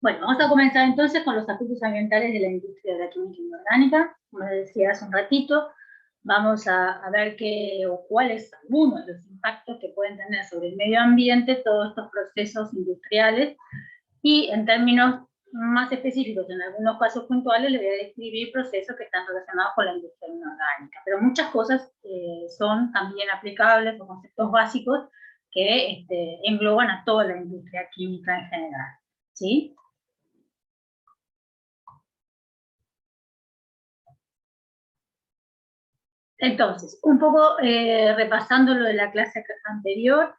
Bueno, vamos a comenzar entonces con los aspectos ambientales de la industria de la química inorgánica. Como decía hace un ratito, vamos a ver cuáles son algunos de los impactos que pueden tener sobre el medio ambiente todos estos procesos industriales, y en términos más específicos, en algunos casos puntuales, les voy a describir procesos que están relacionados con la industria inorgánica. Pero muchas cosas son también aplicables, o conceptos básicos que engloban a toda la industria química en general, ¿sí? Entonces, un poco repasando lo de la clase anterior,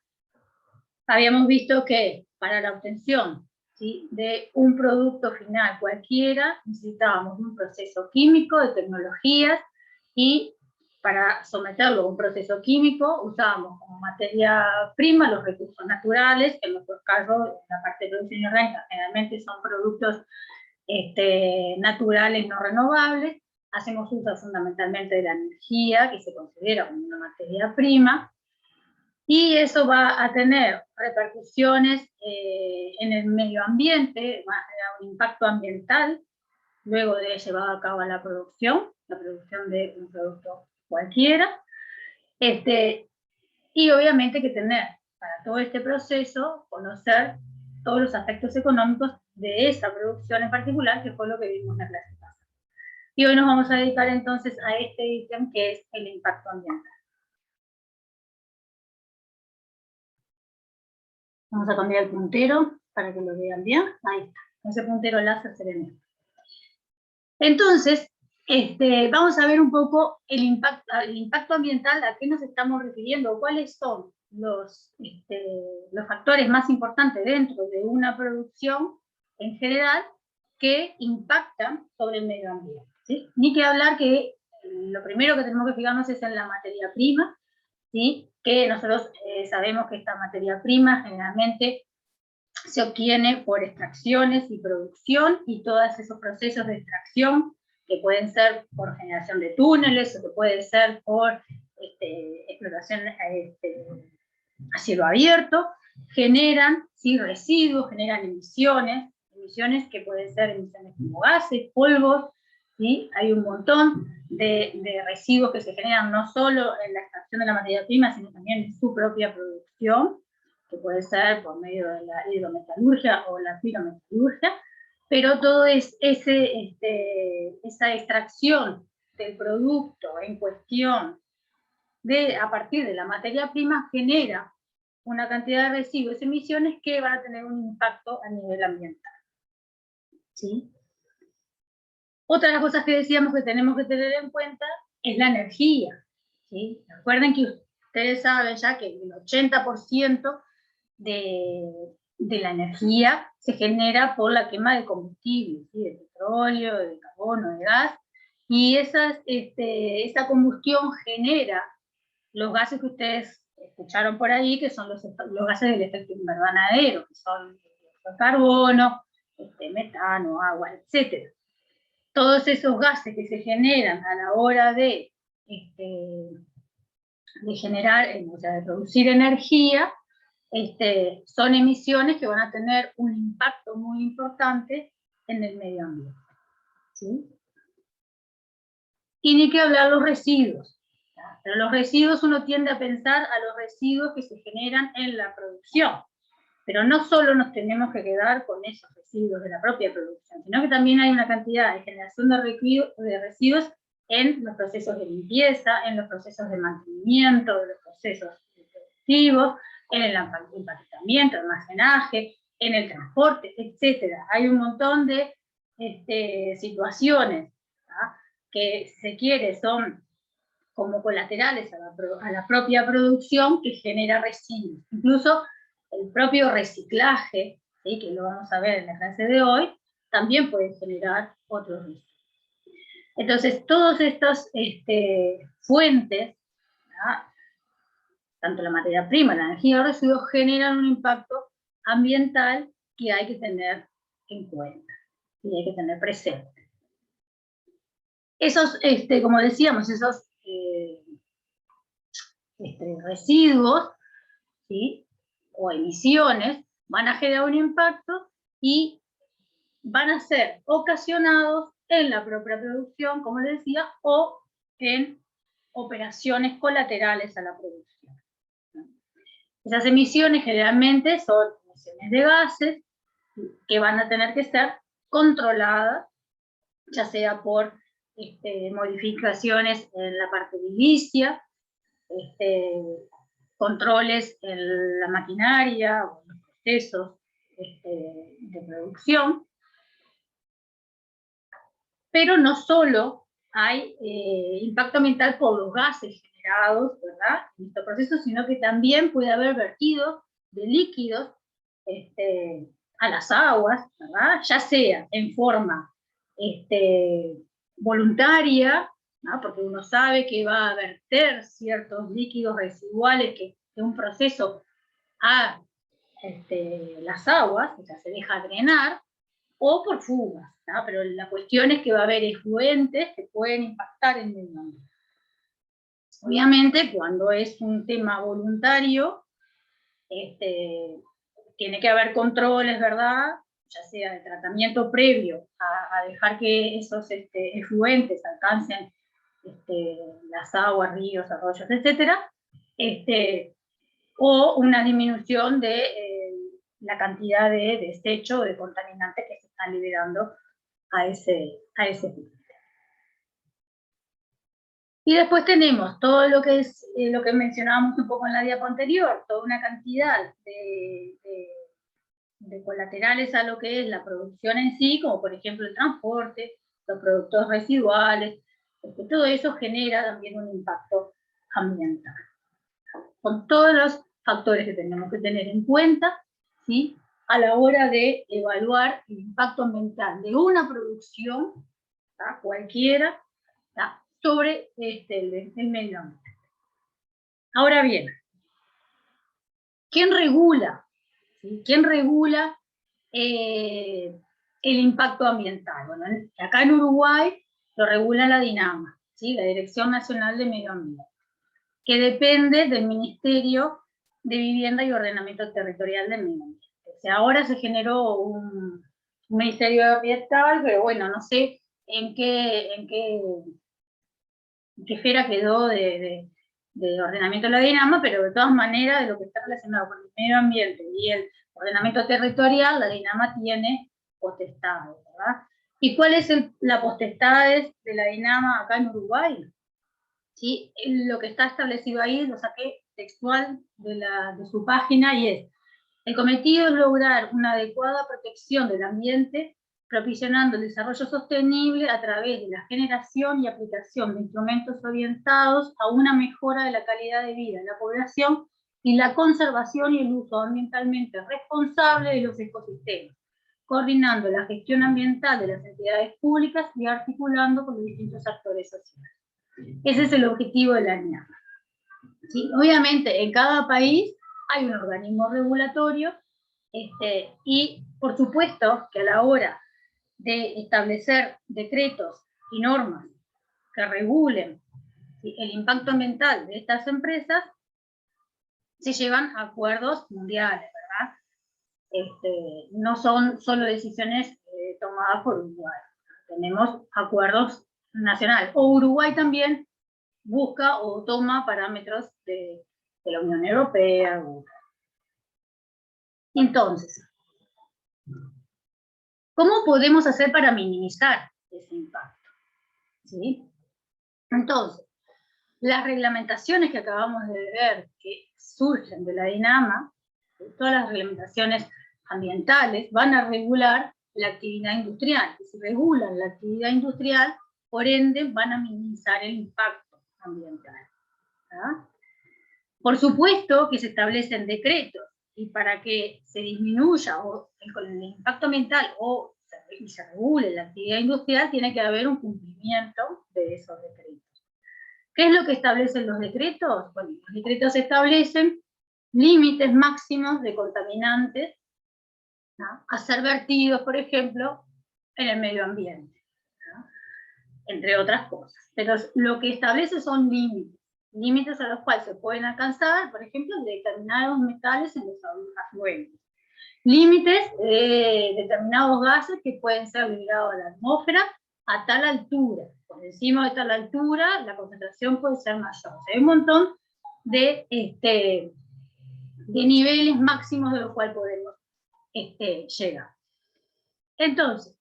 habíamos visto que para la obtención, ¿sí?, de un producto final cualquiera, necesitábamos un proceso químico de tecnologías, y para someterlo a un proceso químico usábamos como materia prima los recursos naturales, que en nuestro caso, en la parte de producción inorgánica, generalmente son productos naturales no renovables. Hacemos uso fundamentalmente de la energía, que se considera como una materia prima, y eso va a tener repercusiones en el medio ambiente, va a generar un impacto ambiental luego de llevar a cabo la producción de un producto cualquiera. Y obviamente que tener para todo este proceso, conocer todos los aspectos económicos de esa producción en particular, que fue lo que vimos en la clase pasada. Y hoy nos vamos a dedicar entonces a este ítem, que es el impacto ambiental. Vamos a cambiar el puntero para que lo vean bien. Ahí está. Ese puntero láser se ve bien. Entonces, vamos a ver un poco el impacto ambiental, a qué nos estamos refiriendo, cuáles son los factores más importantes dentro de una producción en general que impactan sobre el medio ambiente, ¿sí? Ni que hablar que lo primero que tenemos que fijarnos es en la materia prima, ¿sí? Que nosotros sabemos que esta materia prima generalmente se obtiene por extracciones y producción, y todos esos procesos de extracción, que pueden ser por generación de túneles, o que puede ser por explotación a cielo abierto, generan, ¿sí?, residuos, generan emisiones que pueden ser emisiones como gases, polvos, ¿sí? Hay un montón de residuos que se generan no solo en la extracción de la materia prima, sino también en su propia producción, que puede ser por medio de la hidrometalurgia o la pirometalurgia, pero todo esa extracción del producto en cuestión a partir de la materia prima genera una cantidad de residuos y emisiones que van a tener un impacto a nivel ambiental, ¿sí? Otra de las cosas que decíamos que tenemos que tener en cuenta es la energía, ¿sí? Recuerden que ustedes saben ya que el 80% de la energía se genera por la quema de combustible, ¿sí?, de petróleo, de carbono, de gas, y esa combustión genera los gases que ustedes escucharon por ahí, que son los gases del efecto invernadero, que son el carbono, metano, agua, etc. Todos esos gases que se generan a la hora de generar, o sea, de producir energía, son emisiones que van a tener un impacto muy importante en el medio ambiente, ¿sí? Y ni que hablar los residuos. Pero los residuos, uno tiende a pensar a los residuos que se generan en la producción, pero no solo nos tenemos que quedar con esos residuos de la propia producción, sino que también hay una cantidad de generación de residuos en los procesos de limpieza, en los procesos de mantenimiento, de los procesos productivos, en el empaquetamiento, almacenaje, en el transporte, etc. Hay un montón de situaciones, ¿tá?, que, si se quiere, son como colaterales a la propia producción, que genera residuos. Incluso el propio reciclaje, ¿sí?, que lo vamos a ver en la clase de hoy, también puede generar otros residuos. Entonces, todas estas fuentes, ¿tá?, tanto la materia prima, la energía y los residuos, generan un impacto ambiental que hay que tener en cuenta y hay que tener presente. Esos, como decíamos, esos residuos, ¿sí?, o emisiones van a generar un impacto, y van a ser ocasionados en la propia producción, como les decía, o en operaciones colaterales a la producción. Esas emisiones generalmente son emisiones de gases que van a tener que ser controladas, ya sea por modificaciones en la parte edilicia, controles en la maquinaria o en los procesos de producción. Pero no solo hay impacto ambiental por los gases generados, ¿verdad?, en estos procesos, sino que también puede haber vertidos de líquidos a las aguas, ¿verdad?, ya sea en forma voluntaria, ¿no?, porque uno sabe que va a verter ciertos líquidos residuales que de un proceso a las aguas, o sea, se deja drenar, o por fugas, ¿no? Pero la cuestión es que va a haber efluentes que pueden impactar en el medio ambiente. Obviamente, cuando es un tema voluntario, tiene que haber controles, ¿verdad?, ya sea de tratamiento previo a dejar que esos efluentes alcancen las aguas, ríos, arroyos, etc., o una disminución de la cantidad de desecho, de contaminantes que se están liberando a ese punto. Y después tenemos todo lo que es lo que mencionábamos un poco en la diapo anterior, toda una cantidad de colaterales a lo que es la producción en sí, como por ejemplo el transporte, los productos residuales, porque todo eso genera también un impacto ambiental. Con todos los factores que tenemos que tener en cuenta, ¿sí?, a la hora de evaluar el impacto ambiental de una producción, ¿tá?, cualquiera, ¿tá?, sobre el medio ambiente. Ahora bien, ¿quién regula? ¿Sí? ¿Quién regula el impacto ambiental? Bueno, acá en Uruguay lo regula la DINAMA, ¿sí?, la Dirección Nacional de Medio Ambiente, que depende del Ministerio de Vivienda y Ordenamiento Territorial del Medio Ambiente. O sea, ahora se generó un Ministerio Ambiental, pero bueno, no sé en qué esfera quedó de ordenamiento de la DINAMA, pero de todas maneras, de lo que está relacionado con el medio ambiente y el ordenamiento territorial, la DINAMA tiene potestades, ¿verdad? ¿Y cuál es la potestades de la DINAMA acá en Uruguay? ¿Sí? Lo que está establecido ahí, lo saqué textual de su página, y es: el cometido es lograr una adecuada protección del ambiente, propiciando el desarrollo sostenible a través de la generación y aplicación de instrumentos orientados a una mejora de la calidad de vida de la población y la conservación y el uso ambientalmente responsable de los ecosistemas, coordinando la gestión ambiental de las entidades públicas y articulando con los distintos actores sociales. Ese es el objetivo de la DINAMA. ¿Sí? Obviamente, en cada país hay un organismo regulatorio, y por supuesto que a la hora de establecer decretos y normas que regulen, ¿sí?, el impacto ambiental de estas empresas, se llevan a acuerdos mundiales, ¿verdad? No son solo decisiones tomadas por Uruguay. Tenemos acuerdos nacionales. O Uruguay también busca o toma parámetros de la Unión Europea. Entonces, ¿cómo podemos hacer para minimizar ese impacto? ¿Sí? Entonces, las reglamentaciones que acabamos de ver que surgen de la DINAMA, todas las reglamentaciones ambientales, van a regular la actividad industrial. Y si regulan la actividad industrial, por ende, van a minimizar el impacto ambiental, ¿verdad? Por supuesto que se establecen decretos, y para que se disminuya el impacto ambiental o se regule la actividad industrial, tiene que haber un cumplimiento de esos decretos. ¿Qué es lo que establecen los decretos? Bueno, los decretos establecen límites máximos de contaminantes, ¿no?, a ser vertidos, por ejemplo, en el medio ambiente, ¿no?, entre otras cosas. Pero lo que establece son límites a los cuales se pueden alcanzar, por ejemplo, de determinados metales en los afluentes. Límites de determinados gases que pueden ser liberados a la atmósfera a tal altura. Por encima de tal altura, la concentración puede ser mayor. O sea, hay un montón de niveles máximos de los cuales podemos llegar. Entonces,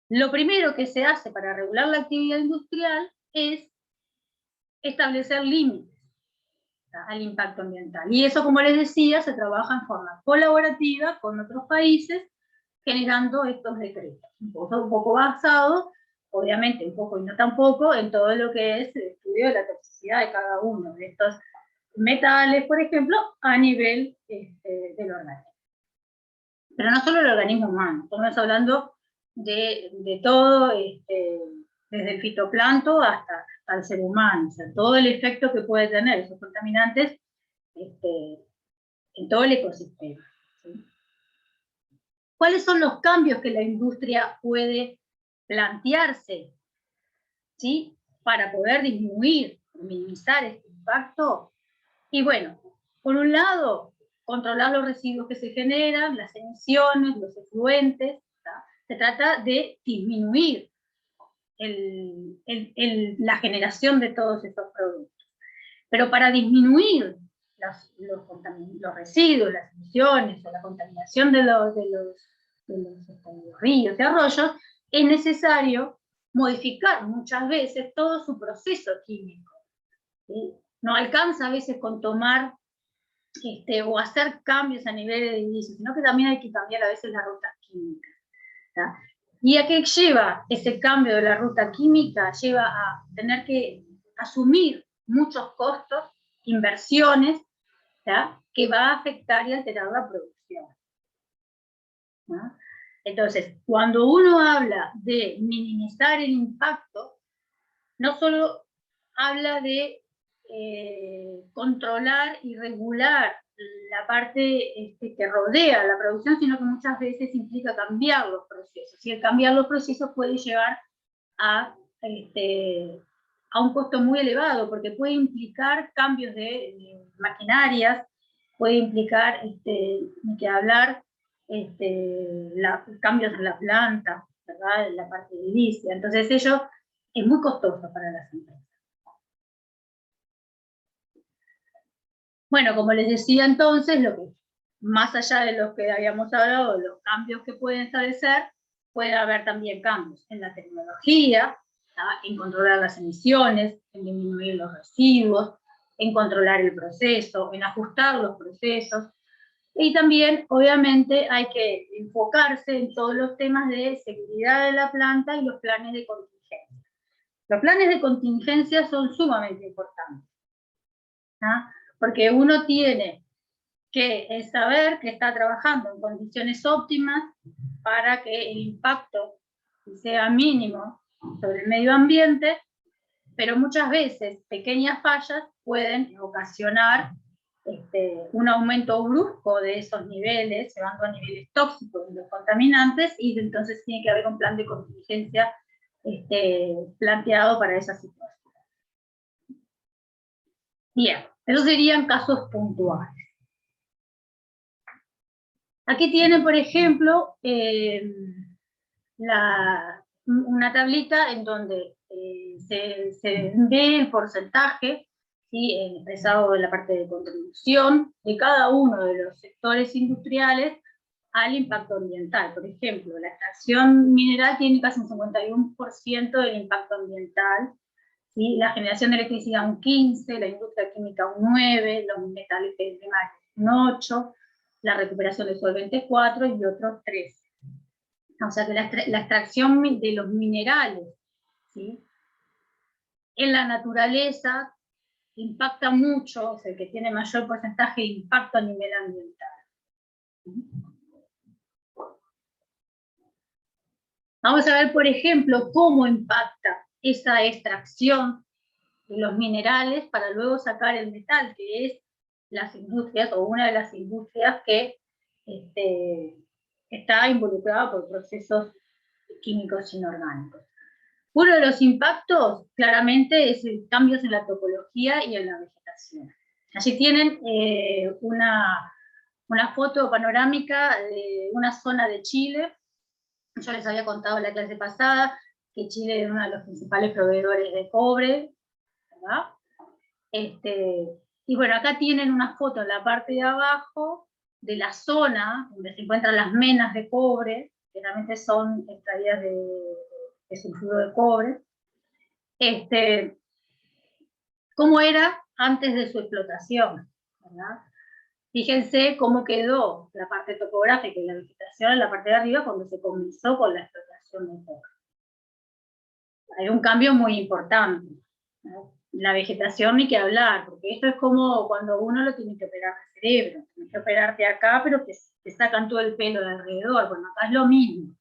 lo primero que se hace para regular la actividad industrial es establecer límites al impacto ambiental. Y eso, como les decía, se trabaja en forma colaborativa con otros países, generando estos decretos. Un poco basado, obviamente, un poco y no tampoco, en todo lo que es el estudio de la toxicidad de cada uno de estos metales, por ejemplo, a nivel del organismo. Pero no solo el organismo humano, estamos hablando de todo, desde el fitoplancton hasta el ser humano, o sea, todo el efecto que puede tener esos contaminantes en todo el ecosistema. ¿Sí? ¿Cuáles son los cambios que la industria puede plantearse, ¿sí?, para poder disminuir, minimizar este impacto? Y bueno, por un lado, controlar los residuos que se generan, las emisiones, los efluentes. Se trata de disminuir la generación de todos estos productos. Pero para disminuir los residuos, las emisiones o la contaminación de los ríos y arroyos, es necesario modificar muchas veces todo su proceso químico. ¿Sí? No alcanza a veces con tomar o hacer cambios a nivel de edilicio, sino que también hay que cambiar a veces las rutas químicas. ¿Tá? ¿Y a qué lleva ese cambio de la ruta química? Lleva a tener que asumir muchos costos, inversiones, ¿tá?, que va a afectar y alterar la producción. ¿tá? Entonces, cuando uno habla de minimizar el impacto, no solo habla de controlar y regular la parte que rodea la producción, sino que muchas veces implica cambiar los procesos. Y el cambiar los procesos puede llevar a un costo muy elevado, porque puede implicar cambios de maquinarias, puede implicar, ni que hablar, cambios en la planta, ¿verdad?, en la parte edilicia. Entonces ello es muy costoso para las empresas. Bueno, como les decía entonces, más allá de lo que habíamos hablado, los cambios que pueden establecer, puede haber también cambios en la tecnología, en controlar las emisiones, en disminuir los residuos, en controlar el proceso, en ajustar los procesos. Y también, obviamente, hay que enfocarse en todos los temas de seguridad de la planta y los planes de contingencia. Los planes de contingencia son sumamente importantes, ¿no? Porque uno tiene que saber que está trabajando en condiciones óptimas para que el impacto sea mínimo sobre el medio ambiente, pero muchas veces pequeñas fallas pueden ocasionar un aumento brusco de esos niveles, llevando a niveles tóxicos de los contaminantes, y entonces tiene que haber un plan de contingencia planteado para esa situación. Bien, esos serían casos puntuales. Aquí tienen, por ejemplo, una tablita en donde se ve el porcentaje, ¿sí?, expresado en la parte de contribución de cada uno de los sectores industriales al impacto ambiental. Por ejemplo, la extracción mineral tiene casi un 51% del impacto ambiental, ¿sí?, la generación de electricidad un 15%, la industria química un 9%, los metales primarios un 8%, la recuperación de solventes 4% y otros 3%. O sea que la extracción de los minerales, ¿sí?, en la naturaleza impacta mucho, o sea, el que tiene mayor porcentaje de impacto a nivel ambiental. Vamos a ver, por ejemplo, cómo impacta esa extracción de los minerales para luego sacar el metal, que es las industrias, o una de las industrias que está involucrada por procesos químicos inorgánicos. Uno de los impactos, claramente, es el cambios en la topología y en la vegetación. Allí tienen una foto panorámica de una zona de Chile. Yo les había contado en la clase pasada que Chile es uno de los principales proveedores de cobre, ¿verdad? Y bueno, acá tienen una foto en la parte de abajo de la zona donde se encuentran las menas de cobre, que realmente son extraídas de sulfuro de cobre. Cómo era antes de su explotación, ¿verdad? Fíjense cómo quedó la parte topográfica y la vegetación en la parte de arriba cuando se comenzó con la explotación de cobre. Hay un cambio muy importante, ¿no? La vegetación ni que hablar, porque esto es como cuando uno lo tiene que operar el cerebro, tienes que operarte acá, pero te sacan todo el pelo de alrededor. Bueno, acá es lo mismo.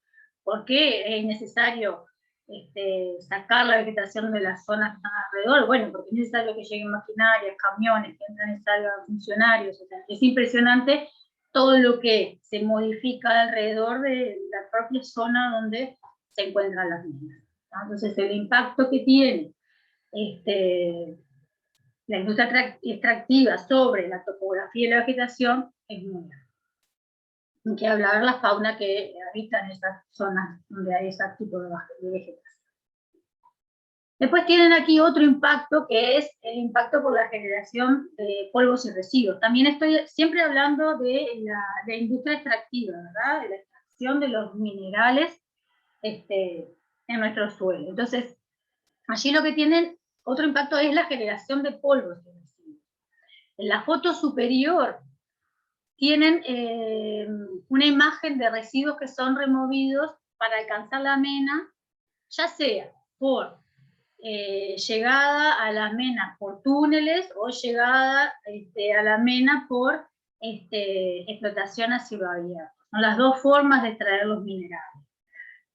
¿Por qué es necesario sacar la vegetación de las zonas que están alrededor? Bueno, porque es necesario que lleguen maquinarias, camiones, que entran y salgan funcionarios. O sea, es impresionante todo lo que se modifica alrededor de la propia zona donde se encuentran las minas. Entonces, el impacto que tiene la industria extractiva sobre la topografía y la vegetación es muy grande. Hay que hablar de la fauna que habita en esas zonas donde hay ese tipo de vegetación. Después tienen aquí otro impacto, que es el impacto por la generación de polvos y residuos. También estoy siempre hablando de la industria extractiva, ¿verdad? De la extracción de los minerales en nuestro suelo. Entonces, allí lo que tienen, otro impacto es la generación de polvos y residuos. En la foto superior tienen una imagen de residuos que son removidos para alcanzar la mena, ya sea por llegada a las menas por túneles o llegada a la mena por explotación a cielo abierto. Son las dos formas de extraer los minerales.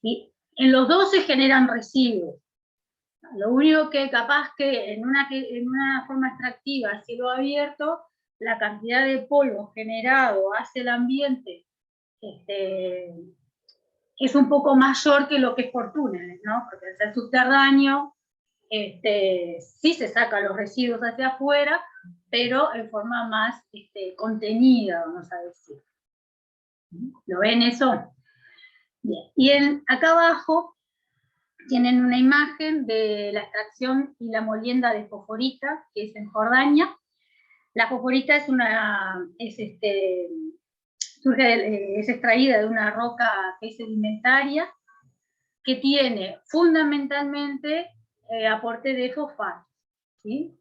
¿Sí? En los dos se generan residuos. Lo único que capaz que en una forma extractiva a cielo abierto, la cantidad de polvo generado hacia el ambiente es un poco mayor que lo que es por túneles, ¿no? Porque al ser subterráneo, sí se sacan los residuos hacia afuera, pero en forma más contenida, vamos a decir. ¿Lo ven eso? Bien. Y acá abajo tienen una imagen de la extracción y la molienda de fosforita, que es en Jordania. La fosforita es extraída de una roca que es sedimentaria, que tiene fundamentalmente aporte de fosfato, ¿sí?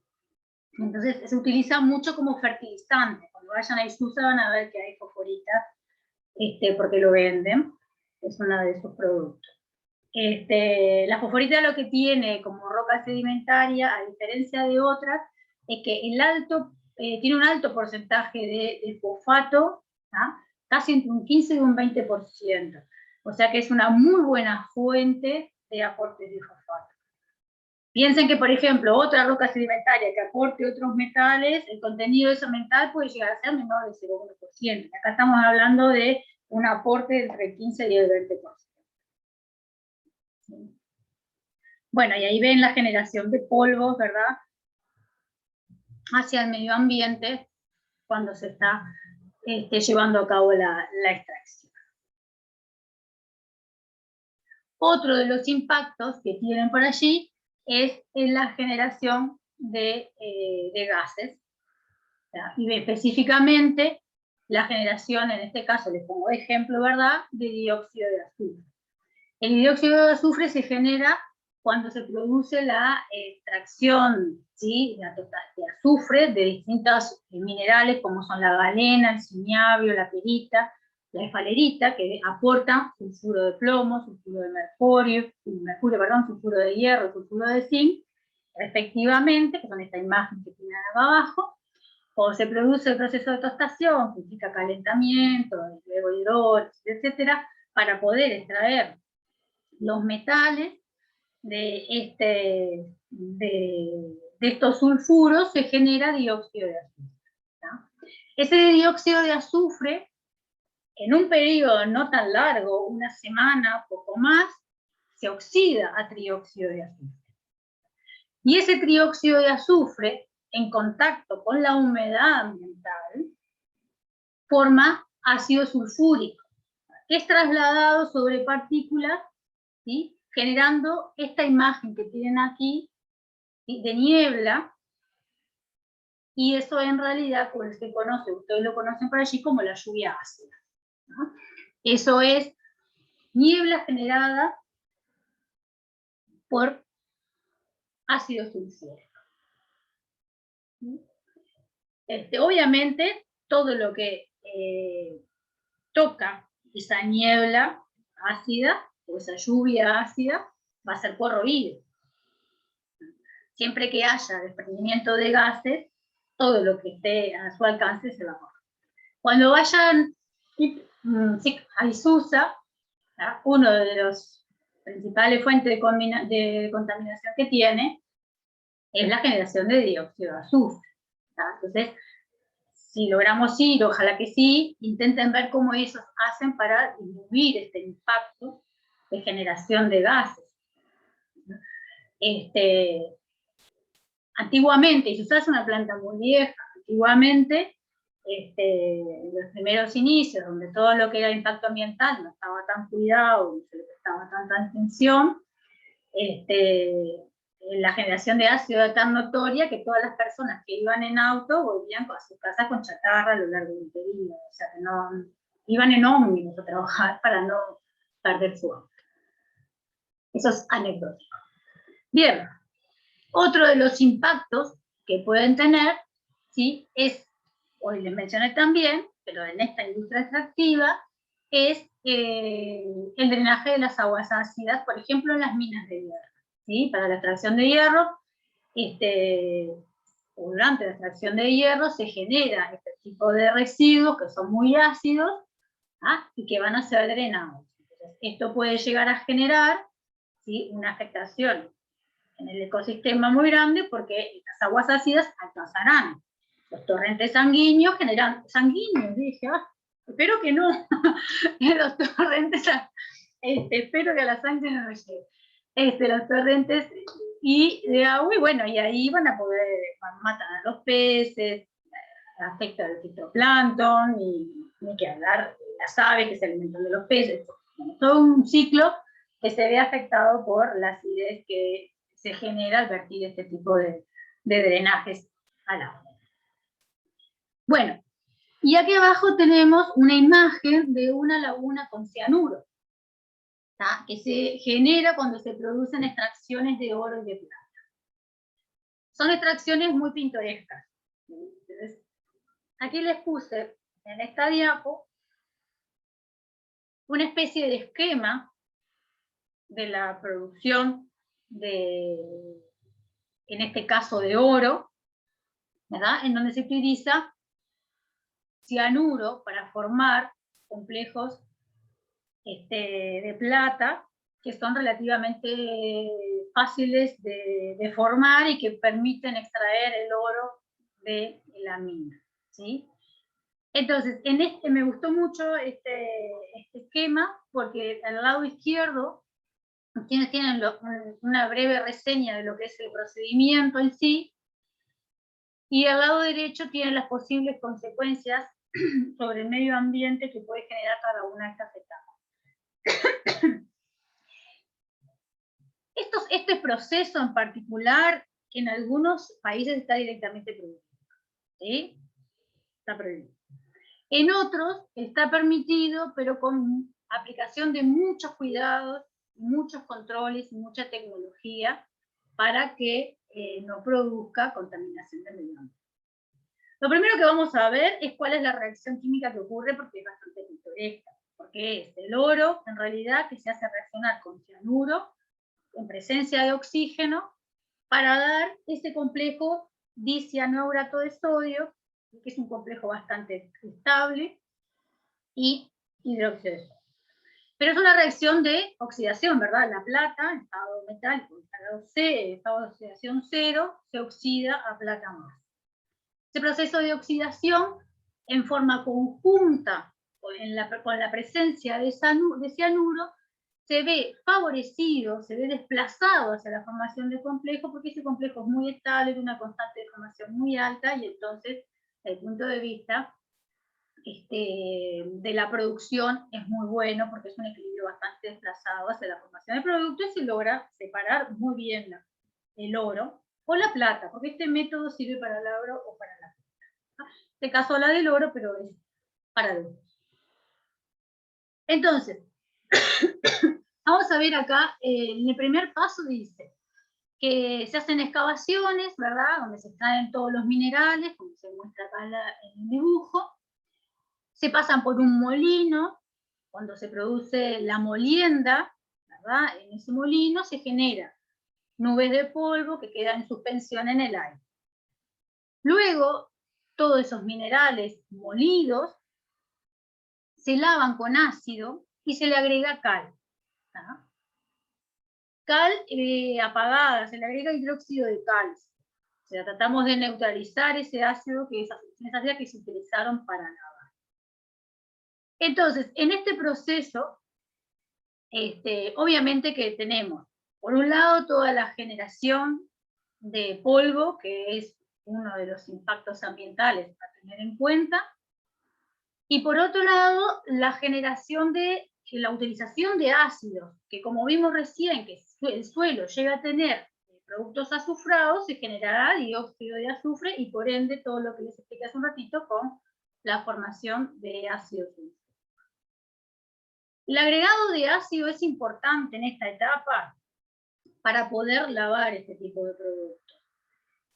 Entonces se utiliza mucho como fertilizante. Cuando vayan a Isusa van a ver que hay fosforita, porque lo venden, es uno de esos productos. La fosforita lo que tiene como roca sedimentaria, a diferencia de otras, es que tiene un alto porcentaje de fosfato, ¿tá? Casi entre un 15 y un 20%. O sea que es una muy buena fuente de aportes de fosfato. Piensen que, por ejemplo, otra roca sedimentaria que aporte otros metales, el contenido de ese metal puede llegar a ser menor del 0,1%. Acá estamos hablando de un aporte entre el 15 y el 20%. Bueno, y ahí ven la generación de polvos, ¿verdad? Hacia el medio ambiente cuando se está llevando a cabo la extracción. Otro de los impactos que tienen por allí es en la generación de gases, ¿verdad? Y específicamente la generación, en este caso les pongo de ejemplo, ¿verdad?, de dióxido de azufre. El dióxido de azufre se genera cuando se produce la extracción, ¿sí?, de azufre de distintos minerales como son la galena, el ciñabio, la perita, la esfalerita, que aportan sulfuro de plomo, sulfuro de sulfuro de hierro, sulfuro de zinc, respectivamente, que son esta imagen que tienen acá abajo. O se produce el proceso de tostación, que implica calentamiento, luego hidrólisis, etcétera, para poder extraer los metales de estos sulfuros, se genera dióxido de azufre, ¿no? Ese dióxido de azufre, en un periodo no tan largo, una semana, poco más, se oxida a trióxido de azufre. Y ese trióxido de azufre, en contacto con la humedad ambiental, forma ácido sulfúrico, que es trasladado sobre partículas, ¿sí?, generando esta imagen que tienen aquí, ¿sí?, de niebla, y eso en realidad pues, se conoce, ustedes lo conocen por allí como la lluvia ácida, ¿no? Eso es niebla generada por ácido sulfúrico. Obviamente, todo lo que toca esa niebla ácida, o esa lluvia ácida, va a ser corroído. Siempre que haya desprendimiento de gases, todo lo que esté a su alcance se va a correr. Cuando vayan a Isusa, uno de los principales fuentes de contaminación que tiene es la generación de dióxido de azufre. Entonces, si logramos ir, ojalá que sí, intenten ver cómo ellos hacen para disminuir este impacto de generación de gases. Antiguamente, Isusa es una planta muy vieja, antiguamente, en los primeros inicios, donde todo lo que era impacto ambiental no estaba tan cuidado, no se le prestaba tanta atención, la generación de ácido era tan notoria que todas las personas que iban en auto volvían a su casa con chatarra a lo largo del día, o sea, que no iban en ómnibus a trabajar para no perder su auto. Eso es anecdótico. Bien, otro de los impactos que pueden tener, ¿sí?, es, hoy les mencioné también, pero en esta industria extractiva, es el drenaje de las aguas ácidas, por ejemplo, en las minas de hierro. ¿Sí? Para la extracción de hierro, o durante la extracción de hierro se genera este tipo de residuos que son muy ácidos, y que van a ser drenados. Entonces, esto puede llegar a generar, ¿sí?, una afectación en el ecosistema muy grande, porque las aguas ácidas alcanzarán los torrentes sanguíneos, sanguíneos, dije, espero que no, los torrentes, espero que a la sangre no nos llegue, los torrentes y de agua, y bueno, y ahí van a poder matar a los peces, afecta al fitoplancton, y ni que hablar de las aves que se alimentan de los peces, todo un ciclo que se ve afectado por la acidez que se genera al vertir este tipo de drenajes al agua. Bueno, y aquí abajo tenemos una imagen de una laguna con cianuro, que se genera cuando se producen extracciones de oro y de plata. Son extracciones muy pintorescas. Entonces, aquí les puse en esta diapo una especie de esquema de la producción de, en este caso, de oro, ¿verdad?, en donde se utiliza cianuro para formar complejos de plata, que son relativamente fáciles de formar y que permiten extraer el oro de la mina, ¿sí? Entonces, me gustó mucho este esquema, porque al lado izquierdo tienen una breve reseña de lo que es el procedimiento en sí, y al lado derecho tienen las posibles consecuencias sobre el medio ambiente que puede generar cada una de estas etapas. Este proceso en particular, en algunos países está directamente prohibido, ¿sí? Está prohibido. En otros está permitido, pero con aplicación de muchos cuidados, muchos controles y mucha tecnología para que no produzca contaminación del medio ambiente. Lo primero que vamos a ver es cuál es la reacción química que ocurre, porque es bastante pintoresca, porque es el oro, en realidad, que se hace reaccionar con cianuro, en presencia de oxígeno, para dar ese complejo dicianurato de sodio, que es un complejo bastante estable, y hidróxido de sodio. Pero es una reacción de oxidación, ¿verdad? La plata, en estado metálico, estado de oxidación 0, se oxida a plata más. Ese proceso de oxidación, en forma conjunta, con la presencia de cianuro, se ve favorecido, se ve desplazado hacia la formación de complejo, porque ese complejo es muy estable, de una constante de formación muy alta, y entonces, desde el punto de vista de la producción es muy bueno porque es un equilibrio bastante desplazado hacia la formación de productos y se logra separar muy bien el oro o la plata, porque este método sirve para el oro o para la plata. En este caso habla del oro, pero es para los dos. Entonces, vamos a ver acá, en el primer paso dice que se hacen excavaciones, ¿verdad? Donde se extraen todos los minerales, como se muestra acá en el dibujo. Se pasan por un molino, cuando se produce la molienda, ¿verdad? En ese molino se genera nubes de polvo que quedan en suspensión en el aire. Luego, todos esos minerales molidos se lavan con ácido y se le agrega cal. ¿Tá? Cal apagada, se le agrega hidróxido de calcio. O sea, tratamos de neutralizar ese ácido que se utilizaron para lavar. Entonces, en este proceso, obviamente que tenemos, por un lado, toda la generación de polvo, que es uno de los impactos ambientales a tener en cuenta, y por otro lado, la generación de la utilización de ácidos, que como vimos recién, que el suelo llega a tener productos azufrados, se generará dióxido de azufre y por ende todo lo que les expliqué hace un ratito con la formación de ácido sulfúrico. El agregado de ácido es importante en esta etapa para poder lavar este tipo de productos.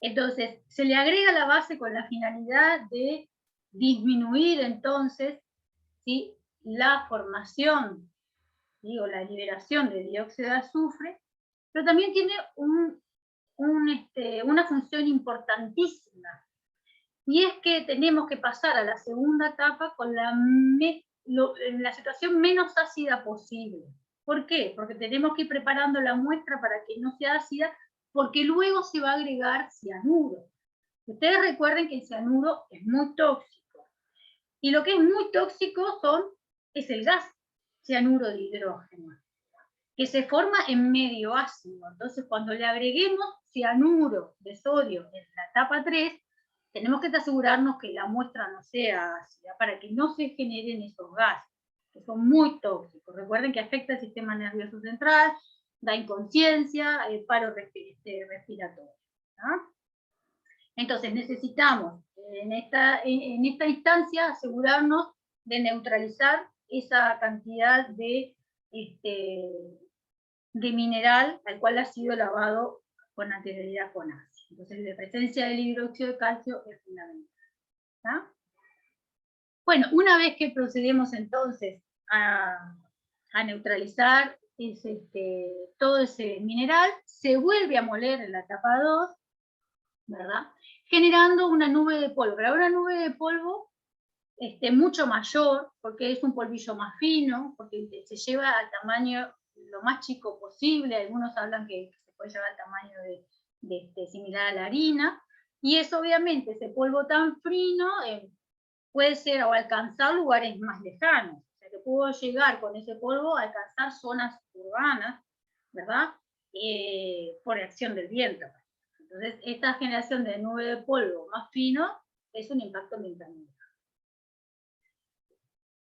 Entonces, se le agrega la base con la finalidad de disminuir entonces, ¿sí?, la formación, ¿sí?, o la liberación de dióxido de azufre, pero también tiene una función importantísima, y es que tenemos que pasar a la segunda etapa con la situación menos ácida posible. ¿Por qué? Porque tenemos que ir preparando la muestra para que no sea ácida, porque luego se va a agregar cianuro. Ustedes recuerden que el cianuro es muy tóxico. Y lo que es muy tóxico es el gas cianuro de hidrógeno, que se forma en medio ácido. Entonces, cuando le agreguemos cianuro de sodio en la etapa 3, tenemos que asegurarnos que la muestra no sea ácida, para que no se generen esos gases, que son muy tóxicos. Recuerden que afecta el sistema nervioso central, da inconsciencia, paro respiratorio. ¿No? Entonces necesitamos en esta instancia asegurarnos de neutralizar esa cantidad de mineral al cual ha sido lavado con anterioridad con ácido. Entonces la presencia del hidróxido de calcio es fundamental. ¿Tá? Bueno, una vez que procedemos entonces a neutralizar todo ese mineral, se vuelve a moler en la etapa 2, ¿verdad?, generando una nube de polvo. Pero una nube de polvo mucho mayor, porque es un polvillo más fino, porque se lleva al tamaño lo más chico posible. Algunos hablan que se puede llevar al tamaño similar a la harina, y es obviamente ese polvo tan fino puede ser o alcanzar lugares más lejanos. O sea, que puedo llegar con ese polvo a alcanzar zonas urbanas, ¿verdad?, por acción del viento. Entonces, esta generación de nube de polvo más fino es un impacto ambiental.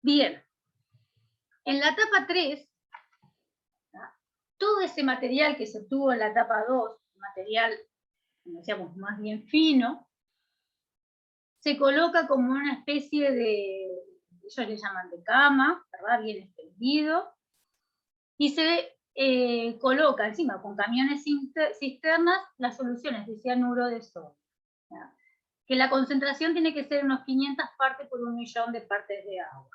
Bien, en la etapa 3, todo ese material que se obtuvo en la etapa 2, material, como decíamos, más bien fino, se coloca como una especie de, ellos le llaman de cama, ¿verdad?, bien extendido, y se coloca encima con camiones cisternas las soluciones de cianuro de sodio, ¿verdad?, que la concentración tiene que ser unos 500 partes por 1.000.000 de partes de agua.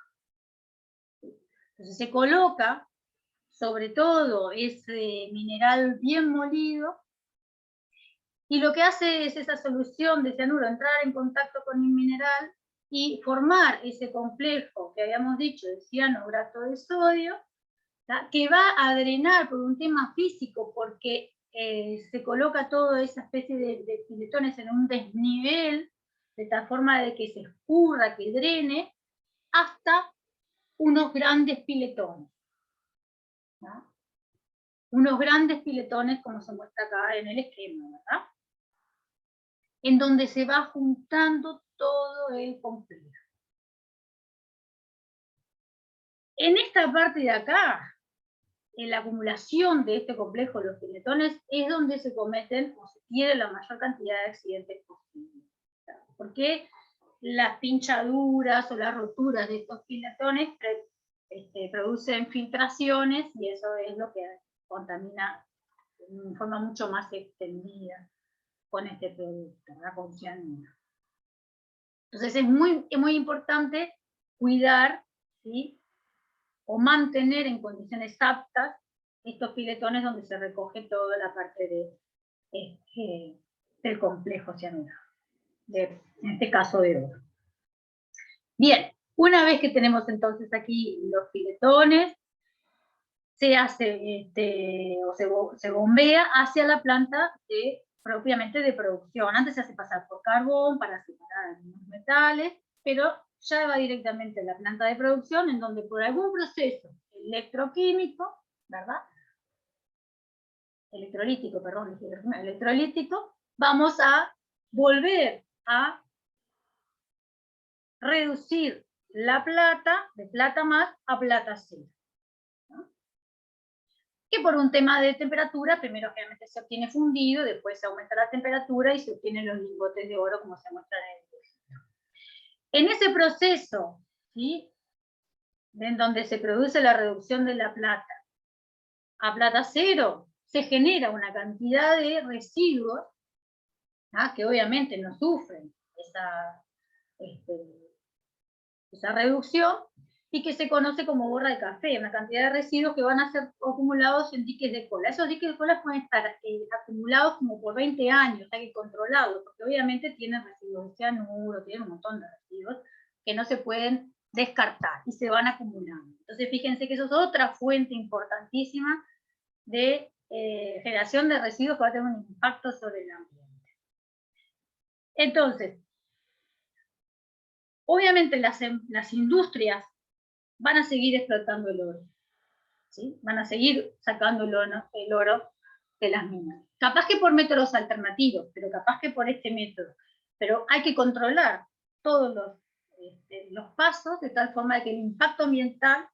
Entonces se coloca sobre todo ese mineral bien molido, y lo que hace es esa solución de cianuro entrar en contacto con el mineral y formar ese complejo que habíamos dicho de cianobrato de sodio, ¿tá?, que va a drenar por un tema físico, porque se coloca toda esa especie de piletones en un desnivel, de tal forma de que se escurra, que drene, hasta unos grandes piletones. ¿No? Unos grandes piletones, como se muestra acá en el esquema, ¿verdad?, en donde se va juntando todo el complejo. En esta parte de acá, en la acumulación de este complejo, los filetones, es donde se cometen o se tiene la mayor cantidad de accidentes posibles. Porque las pinchaduras o las roturas de estos filetones producen filtraciones y eso es lo que contamina de forma mucho más extendida con este producto, ¿verdad? Con cianuro. Entonces es muy importante cuidar, ¿sí?, o mantener en condiciones aptas estos filetones donde se recoge toda la parte del complejo cianuro, en este caso de oro. Bien, una vez que tenemos entonces aquí los filetones, se hace o se bombea hacia la planta propiamente de producción. Antes se hace pasar por carbón para separar algunos metales, pero ya va directamente a la planta de producción, en donde por algún proceso electroquímico, ¿verdad? Electrolítico, perdón, electrolítico, vamos a volver a reducir la plata, de plata más, a plata cero. ¿No? Que por un tema de temperatura, primero generalmente se obtiene fundido, después se aumenta la temperatura y se obtienen los lingotes de oro como se muestra en el ejemplo. En ese proceso, ¿sí?, en donde se produce la reducción de la plata a plata cero, se genera una cantidad de residuos, ¿ah?, que obviamente no sufren esa reducción, y que se conoce como borra de café, una cantidad de residuos que van a ser acumulados en diques de cola. Esos diques de cola pueden estar acumulados como por 20 años, hay que controlarlos, porque obviamente tienen residuos de cianuro, tienen un montón de residuos que no se pueden descartar y se van acumulando. Entonces fíjense que eso es otra fuente importantísima de generación de residuos que va a tener un impacto sobre el ambiente. Entonces, obviamente las industrias van a seguir explotando el oro, ¿sí? Van a seguir sacando el oro de las minas. Capaz que por métodos alternativos, pero capaz que por este método. Pero hay que controlar todos los pasos de tal forma que el impacto ambiental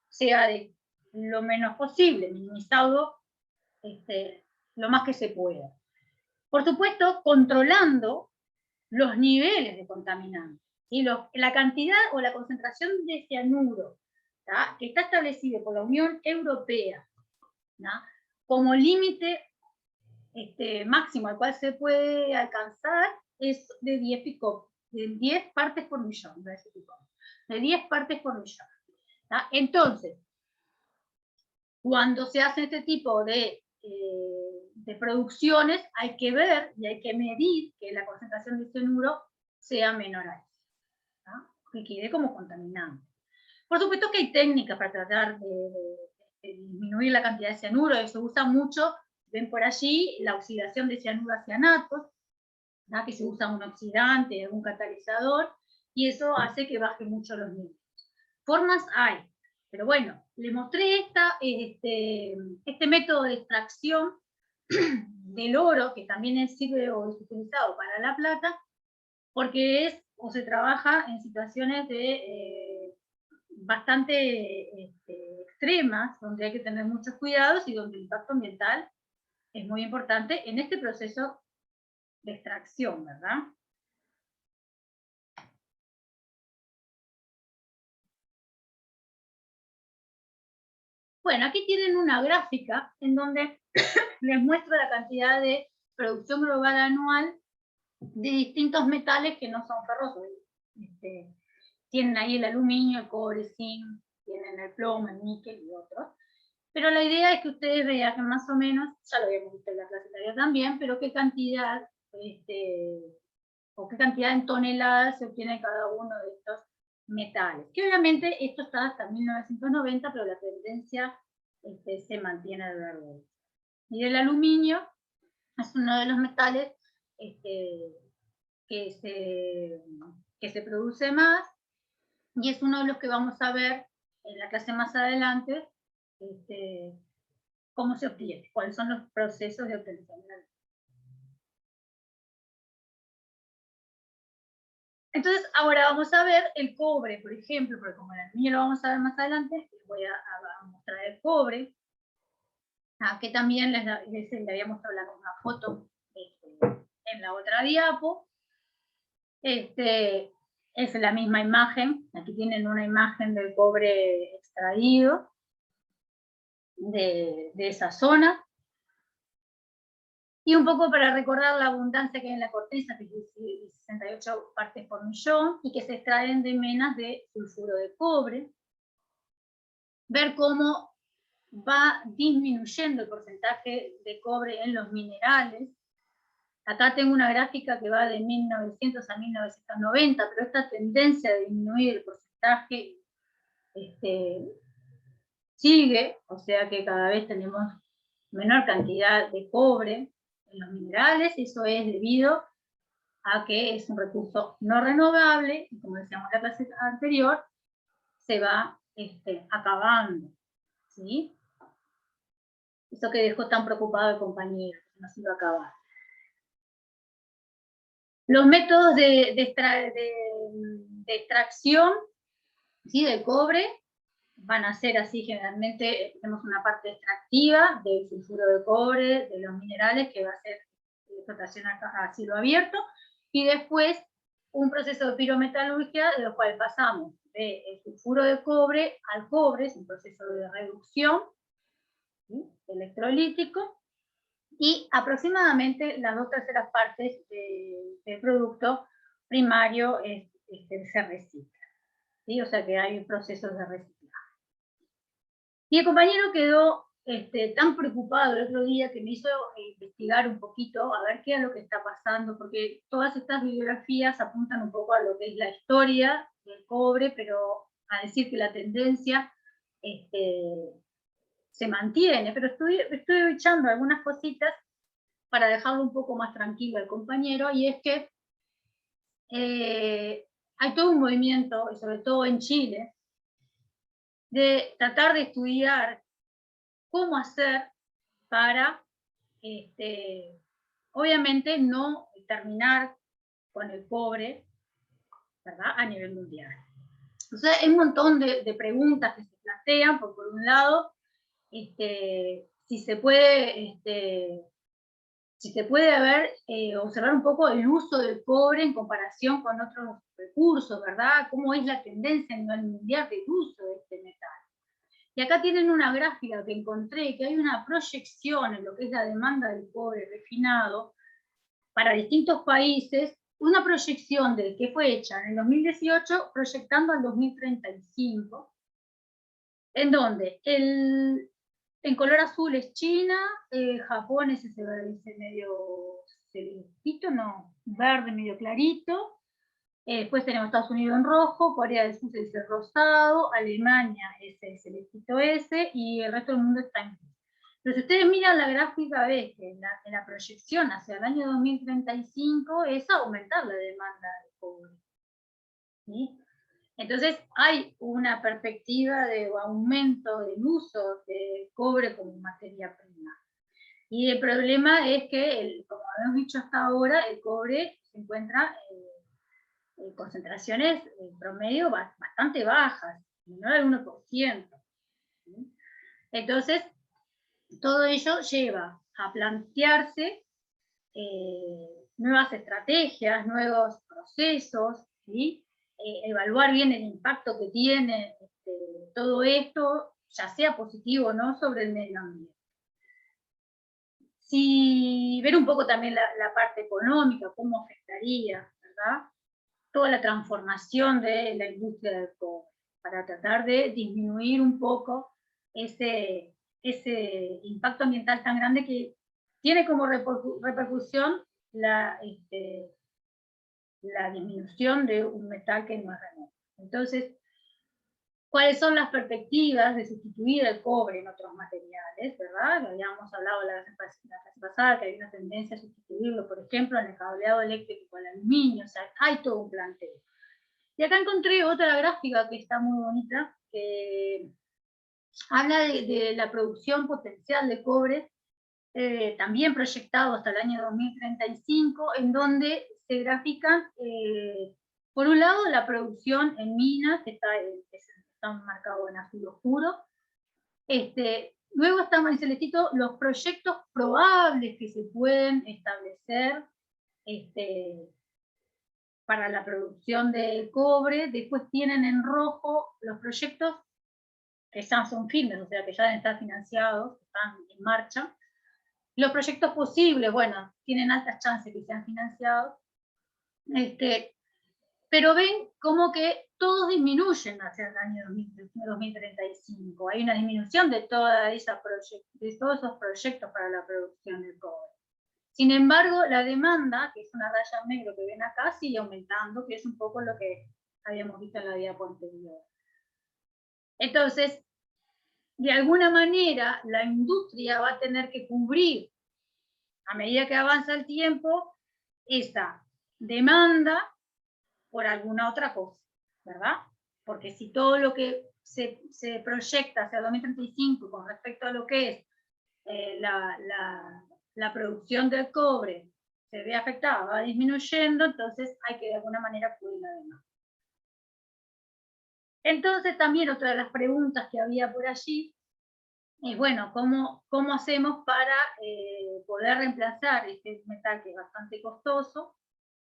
sea de lo menos posible, minimizado lo más que se pueda. Por supuesto, controlando los niveles de contaminantes, ¿sí? La cantidad o la concentración de cianuro, ¿tá?, que está establecido por la Unión Europea, ¿tá?, como límite máximo al cual se puede alcanzar es de 10 partes por millón, de 10 partes por millón. ¿Tá? Entonces, cuando se hace este tipo de producciones, hay que ver y hay que medir que la concentración de cianuro sea menor a eso, ¿tá?, que quede como contaminante. Por supuesto que hay técnicas para tratar de disminuir la cantidad de cianuro, se usa mucho, ven por allí, la oxidación de cianuro a cianatos, ¿tá?, que se usa un oxidante, un catalizador, y eso hace que baje mucho los niveles. Formas hay, pero bueno, le mostré este método de extracción del oro, que también sirve o es utilizado para la plata, porque se trabaja en situaciones bastante extremas, donde hay que tener muchos cuidados y donde el impacto ambiental es muy importante en este proceso de extracción, ¿verdad? Bueno, aquí tienen una gráfica en donde les muestro la cantidad de producción global anual de distintos metales que no son ferrosos. Tienen ahí el aluminio, el cobre, zinc, tienen el plomo, el níquel y otros. Pero la idea es que ustedes vean que más o menos, ya lo habíamos visto en la clase anterior también, pero qué cantidad, o qué cantidad en toneladas se obtiene cada uno de estos metales. Que obviamente esto está hasta 1990, pero la tendencia se mantiene a lo largo de esto. Y el aluminio es uno de los metales que se produce más, y es uno de los que vamos a ver en la clase más adelante, cómo se obtiene, cuáles son los procesos de obtención. Entonces, ahora vamos a ver el cobre, por ejemplo, porque como en el mío lo vamos a ver más adelante, les voy a mostrar el cobre, que también les había mostrado una foto en la otra diapo. Es la misma imagen, aquí tienen una imagen del cobre extraído de esa zona. Y un poco para recordar la abundancia que hay en la corteza, que es 68 partes por millón, y que se extraen de menas de sulfuro de cobre. Ver cómo va disminuyendo el porcentaje de cobre en los minerales. Acá tengo una gráfica que va de 1900 a 1990, pero esta tendencia de disminuir el porcentaje sigue, o sea que cada vez tenemos menor cantidad de cobre en los minerales, y eso es debido a que es un recurso no renovable, y como decíamos en la clase anterior, se va acabando, ¿sí? Eso que dejó tan preocupado el compañero, que no se iba a acabar. Los métodos de extracción, ¿sí?, del cobre van a ser así. Generalmente tenemos una parte extractiva del sulfuro de cobre, de los minerales, que va a ser explotación a cielo abierto, y después un proceso de pirometalurgia, de lo cual pasamos del sulfuro de cobre al cobre, es un proceso de reducción, ¿sí?, electrolítico, y aproximadamente las 2/3 partes del producto primario se recicla, ¿sí? O sea que hay procesos de reciclaje. Y el compañero quedó tan preocupado el otro día que me hizo investigar un poquito a ver qué es lo que está pasando, porque todas estas bibliografías apuntan un poco a lo que es la historia del cobre, pero a decir que la tendencia se mantiene, pero estoy echando algunas cositas para dejarlo un poco más tranquilo al compañero, y es que hay todo un movimiento, y sobre todo en Chile, de tratar de estudiar cómo hacer para, obviamente, no terminar con el cobre, ¿verdad?, a nivel mundial. O sea, hay un montón de preguntas que se plantean, por un lado, si se puede observar un poco el uso del cobre en comparación con otros recursos, ¿verdad? ¿Cómo es la tendencia a nivel mundial del uso de este metal? Y acá tienen una gráfica que encontré, que hay una proyección en lo que es la demanda del cobre refinado para distintos países, una proyección de que fue hecha en el 2018, proyectando al 2035, en donde en color azul es China, Japón es ese medio celestito, no, verde medio clarito. Después tenemos Estados Unidos en rojo, Corea del Sur es el rosado, Alemania es el celestito ese, y el resto del mundo está en gris. Pero si ustedes miran la gráfica, ven que en la proyección hacia el año 2035 es aumentar la demanda de cobre, ¿sí? Entonces hay una perspectiva de aumento del uso de cobre como materia prima. Y el problema es que, como hemos dicho hasta ahora, el cobre se encuentra en concentraciones en promedio bastante bajas, menor al 1%. ¿Sí? Entonces, todo ello lleva a plantearse nuevas estrategias, nuevos procesos, ¿sí? Evaluar bien el impacto que tiene todo esto, ya sea positivo o no, sobre el medio ambiente. Ver un poco también la parte económica, cómo afectaría, ¿verdad?, toda la transformación de la industria del cobre, para tratar de disminuir un poco ese impacto ambiental tan grande que tiene como repercusión la disminución de un metal que no es renovable. Entonces, ¿cuáles son las perspectivas de sustituir el cobre en otros materiales, verdad? Lo habíamos hablado la clase pasada, que hay una tendencia a sustituirlo, por ejemplo, en el cableado eléctrico con el aluminio. O sea, hay todo un planteo. Y acá encontré otra gráfica que está muy bonita, que habla de la producción potencial de cobre, también proyectado hasta el año 2035, en donde se grafican Por un lado, la producción en minas, que está marcado en azul oscuro. Luego estamos en celestito los proyectos probables que se pueden establecer para la producción de cobre. Después tienen en rojo los proyectos que ya son firmes, o sea, que ya deben estar financiados, están en marcha. Los proyectos posibles, bueno, tienen altas chances que sean financiados. Pero ven como que todos disminuyen hacia el año 2035. Hay una disminución de todos esos proyectos para la producción del cobre. Sin embargo, la demanda, que es una raya negra que ven acá, sigue aumentando, que es un poco lo que habíamos visto en la diapo anterior. Entonces, de alguna manera, la industria va a tener que cubrir, a medida que avanza el tiempo, esa demanda por alguna otra cosa, ¿verdad? Porque si todo lo que se proyecta hacia 2035 con respecto a lo que es la producción del cobre se ve afectada, va disminuyendo, entonces hay que de alguna manera cubrir la demanda. Entonces también otra de las preguntas que había por allí es, bueno, ¿cómo hacemos para poder reemplazar este metal que es bastante costoso?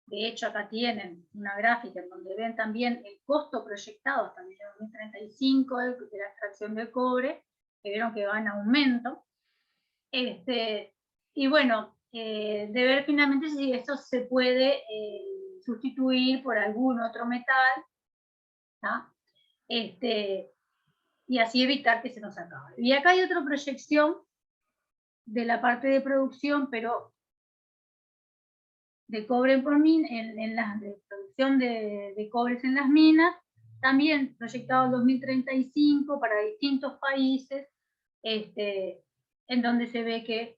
De hecho, acá tienen una gráfica en donde ven también el costo proyectado hasta el año 2035 de la extracción del cobre, que vieron que va en aumento. Y bueno, de ver finalmente si esto se puede sustituir por algún otro metal, ¿tá? Y así evitar que se nos acabe. Y acá hay otra proyección de la parte de producción, pero de cobre por mina, en la producción de cobres en las minas, también proyectado en 2035 para distintos países, en donde se ve que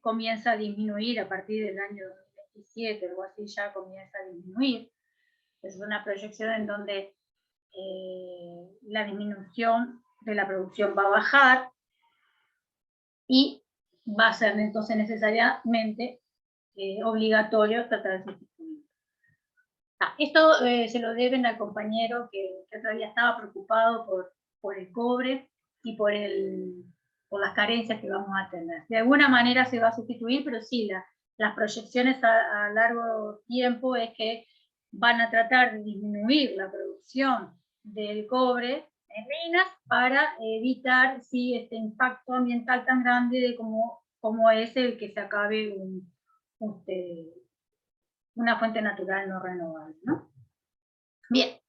comienza a disminuir a partir del año 2027, algo así ya comienza a disminuir. Es una proyección en donde la disminución de la producción va a bajar y va a ser entonces necesariamente obligatorio tratar de sustituir. Esto se lo deben al compañero que todavía estaba preocupado por el cobre y por las carencias que vamos a tener. De alguna manera se va a sustituir, pero sí, las proyecciones a largo tiempo es que van a tratar de disminuir la producción del cobre en minas para evitar este impacto ambiental tan grande como es el que se acabe una fuente natural no renovable, ¿no? Bien.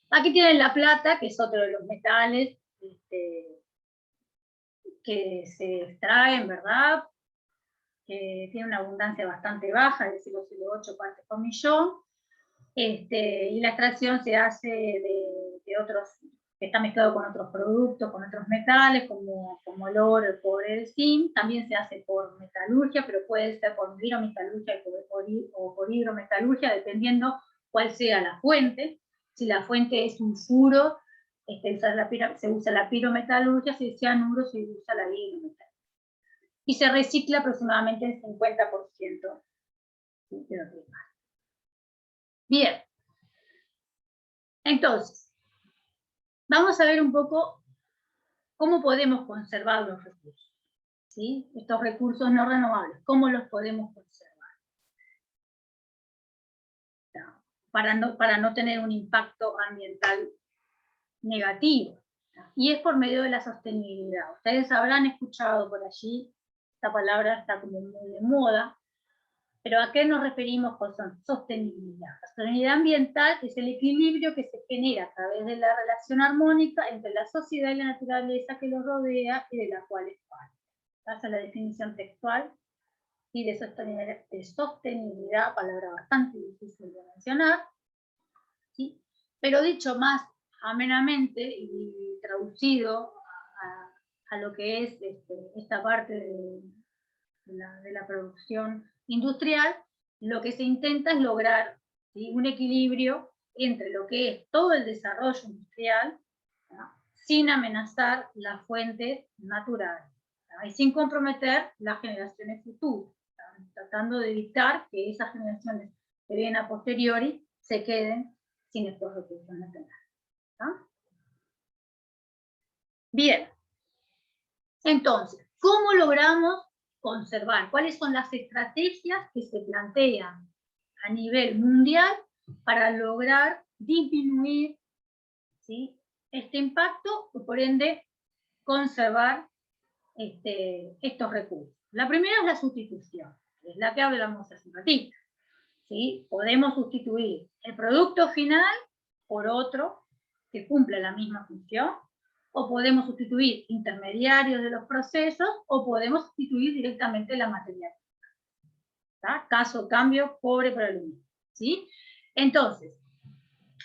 Aquí tienen la plata, que es otro de los metales que se extraen, ¿verdad? Que tiene una abundancia bastante baja, es decir, 0,08 partes por millón. Y la extracción se hace de otros, que está mezclado con otros productos, con otros metales, como el oro, el cobre, el zinc. También se hace por metalurgia, pero puede ser por hidrometalurgia o por hidrometalurgia, dependiendo cuál sea la fuente. Si la fuente es sulfuro, se usa la pirometalurgia, si es cianuro, se usa la hidrometalurgia. Y se recicla aproximadamente el 50% de los demás. Bien. Entonces, vamos a ver un poco cómo podemos conservar los recursos, ¿sí? Estos recursos no renovables, ¿cómo los podemos conservar? Para no tener un impacto ambiental negativo. Y es por medio de la sostenibilidad. Ustedes habrán escuchado por allí, esta palabra está como muy de moda, pero ¿a qué nos referimos con sostenibilidad? La sostenibilidad ambiental es el equilibrio que se genera a través de la relación armónica entre la sociedad y la naturaleza que los rodea y de la cual es parte. Esa es la definición textual y de sostenibilidad, palabra bastante difícil de mencionar, ¿sí? Pero dicho más amenamente y traducido a lo que es esta parte de la producción industrial, lo que se intenta es lograr, ¿sí?, un equilibrio entre lo que es todo el desarrollo industrial, ¿no?, sin amenazar las fuentes naturales, ¿no?, y sin comprometer las generaciones futuras, ¿no?, tratando de evitar que esas generaciones que vienen a posteriori se queden sin estos recursos naturales. ¿No? Bien, entonces, ¿cómo logramos conservar? ¿Cuáles son las estrategias que se plantean a nivel mundial para lograr disminuir, ¿sí?, este impacto y por ende conservar estos recursos? La primera es la sustitución, que es la que hablamos hace un ratito. ¿Sí? Podemos sustituir el producto final por otro que cumpla la misma función, o podemos sustituir intermediarios de los procesos, o podemos sustituir directamente la materia prima. Caso, cambio, cobre por aluminio. ¿Sí? Entonces,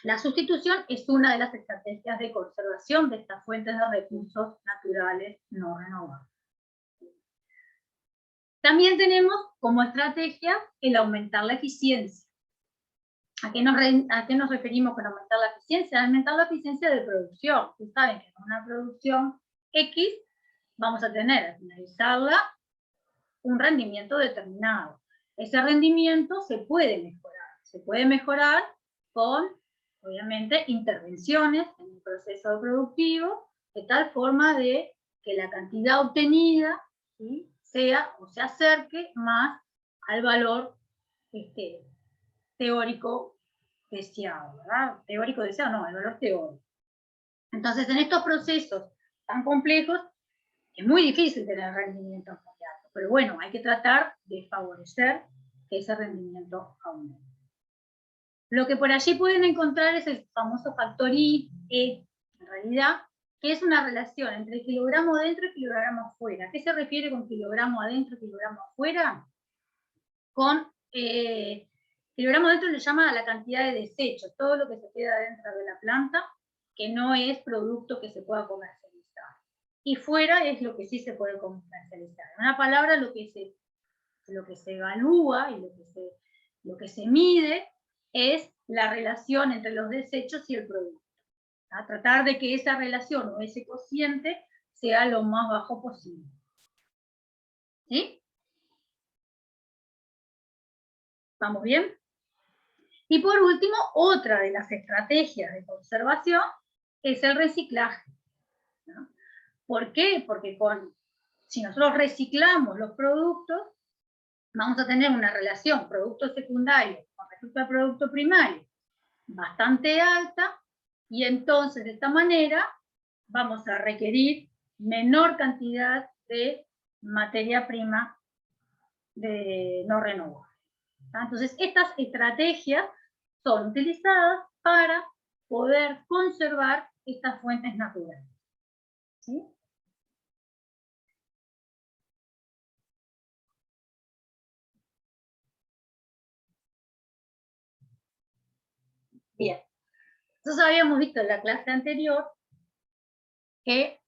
la sustitución es una de las estrategias de conservación de estas fuentes de recursos naturales no renovables. También tenemos como estrategia el aumentar la eficiencia. ¿A qué nos referimos con aumentar la eficiencia? Aumentar la eficiencia de producción. Ustedes saben que en una producción X vamos a tener, al finalizarla, un rendimiento determinado. Ese rendimiento se puede mejorar. Se puede mejorar con, obviamente, intervenciones en el proceso productivo, de tal forma de que la cantidad obtenida, ¿sí?, sea o se acerque más al valor teórico deseado, ¿verdad? Teórico deseado, no, el valor teórico. Entonces, en estos procesos tan complejos, es muy difícil tener rendimiento inmediato, pero bueno, hay que tratar de favorecer que ese rendimiento aumente. Lo que por allí pueden encontrar es el famoso factor I, E, en realidad, que es una relación entre kilogramo dentro y kilogramo afuera. ¿Qué se refiere con kilogramo adentro y kilogramo afuera? Con kilogramo dentro le llama a la cantidad de desechos, todo lo que se queda dentro de la planta, que no es producto que se pueda comercializar. Y fuera es lo que sí se puede comercializar. En una palabra, lo que se evalúa y lo que se mide es la relación entre los desechos y el producto. A tratar de que esa relación o ese cociente sea lo más bajo posible. ¿Sí? ¿Vamos bien? Y por último, otra de las estrategias de conservación es el reciclaje. ¿No? ¿Por qué? Porque si nosotros reciclamos los productos, vamos a tener una relación producto secundario con respecto al producto primario bastante alta, y entonces de esta manera vamos a requerir menor cantidad de materia prima no renovable. Entonces, estas estrategias son utilizadas para poder conservar estas fuentes naturales. ¿Sí? Bien. Nosotros habíamos visto en la clase anterior que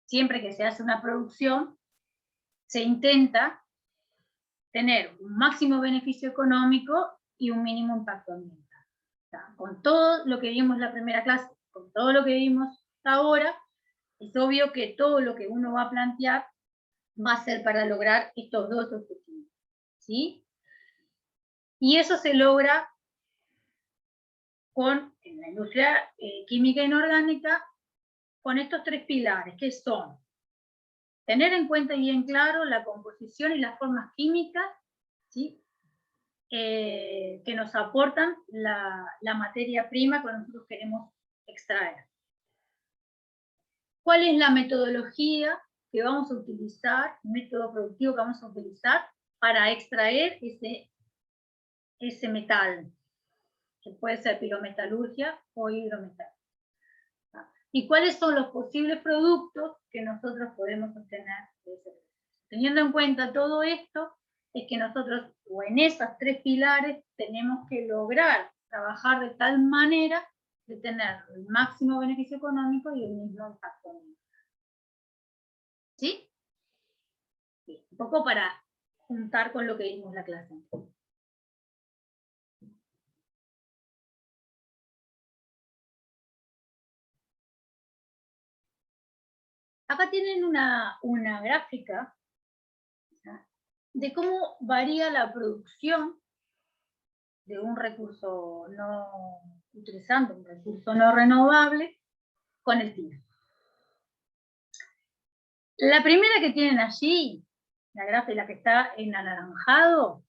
siempre que se hace una producción, se intenta tener un máximo beneficio económico y un mínimo impacto ambiental. Con todo lo que vimos en la primera clase, con todo lo que vimos ahora, es obvio que todo lo que uno va a plantear va a ser para lograr estos dos objetivos. ¿Sí? Y eso se logra en la industria química inorgánica con estos tres pilares, que son tener en cuenta y bien claro la composición y las formas químicas, ¿sí?, que nos aportan la materia prima que nosotros queremos extraer. ¿Cuál es la metodología que vamos a utilizar, el método productivo que vamos a utilizar para extraer ese metal, que puede ser pirometalurgia o hidrometal? ¿Y cuáles son los posibles productos que nosotros podemos obtener de ese proceso? Teniendo en cuenta todo esto, es que nosotros, o en esos tres pilares, tenemos que lograr trabajar de tal manera de tener el máximo beneficio económico y el mismo impacto ambiental. ¿Sí? Sí, un poco para juntar con lo que vimos en la clase. Acá tienen una gráfica, ¿sí?, de cómo varía la producción de un recurso no, utilizando un recurso no renovable con el tiempo. La primera que tienen allí, la gráfica que está en anaranjado,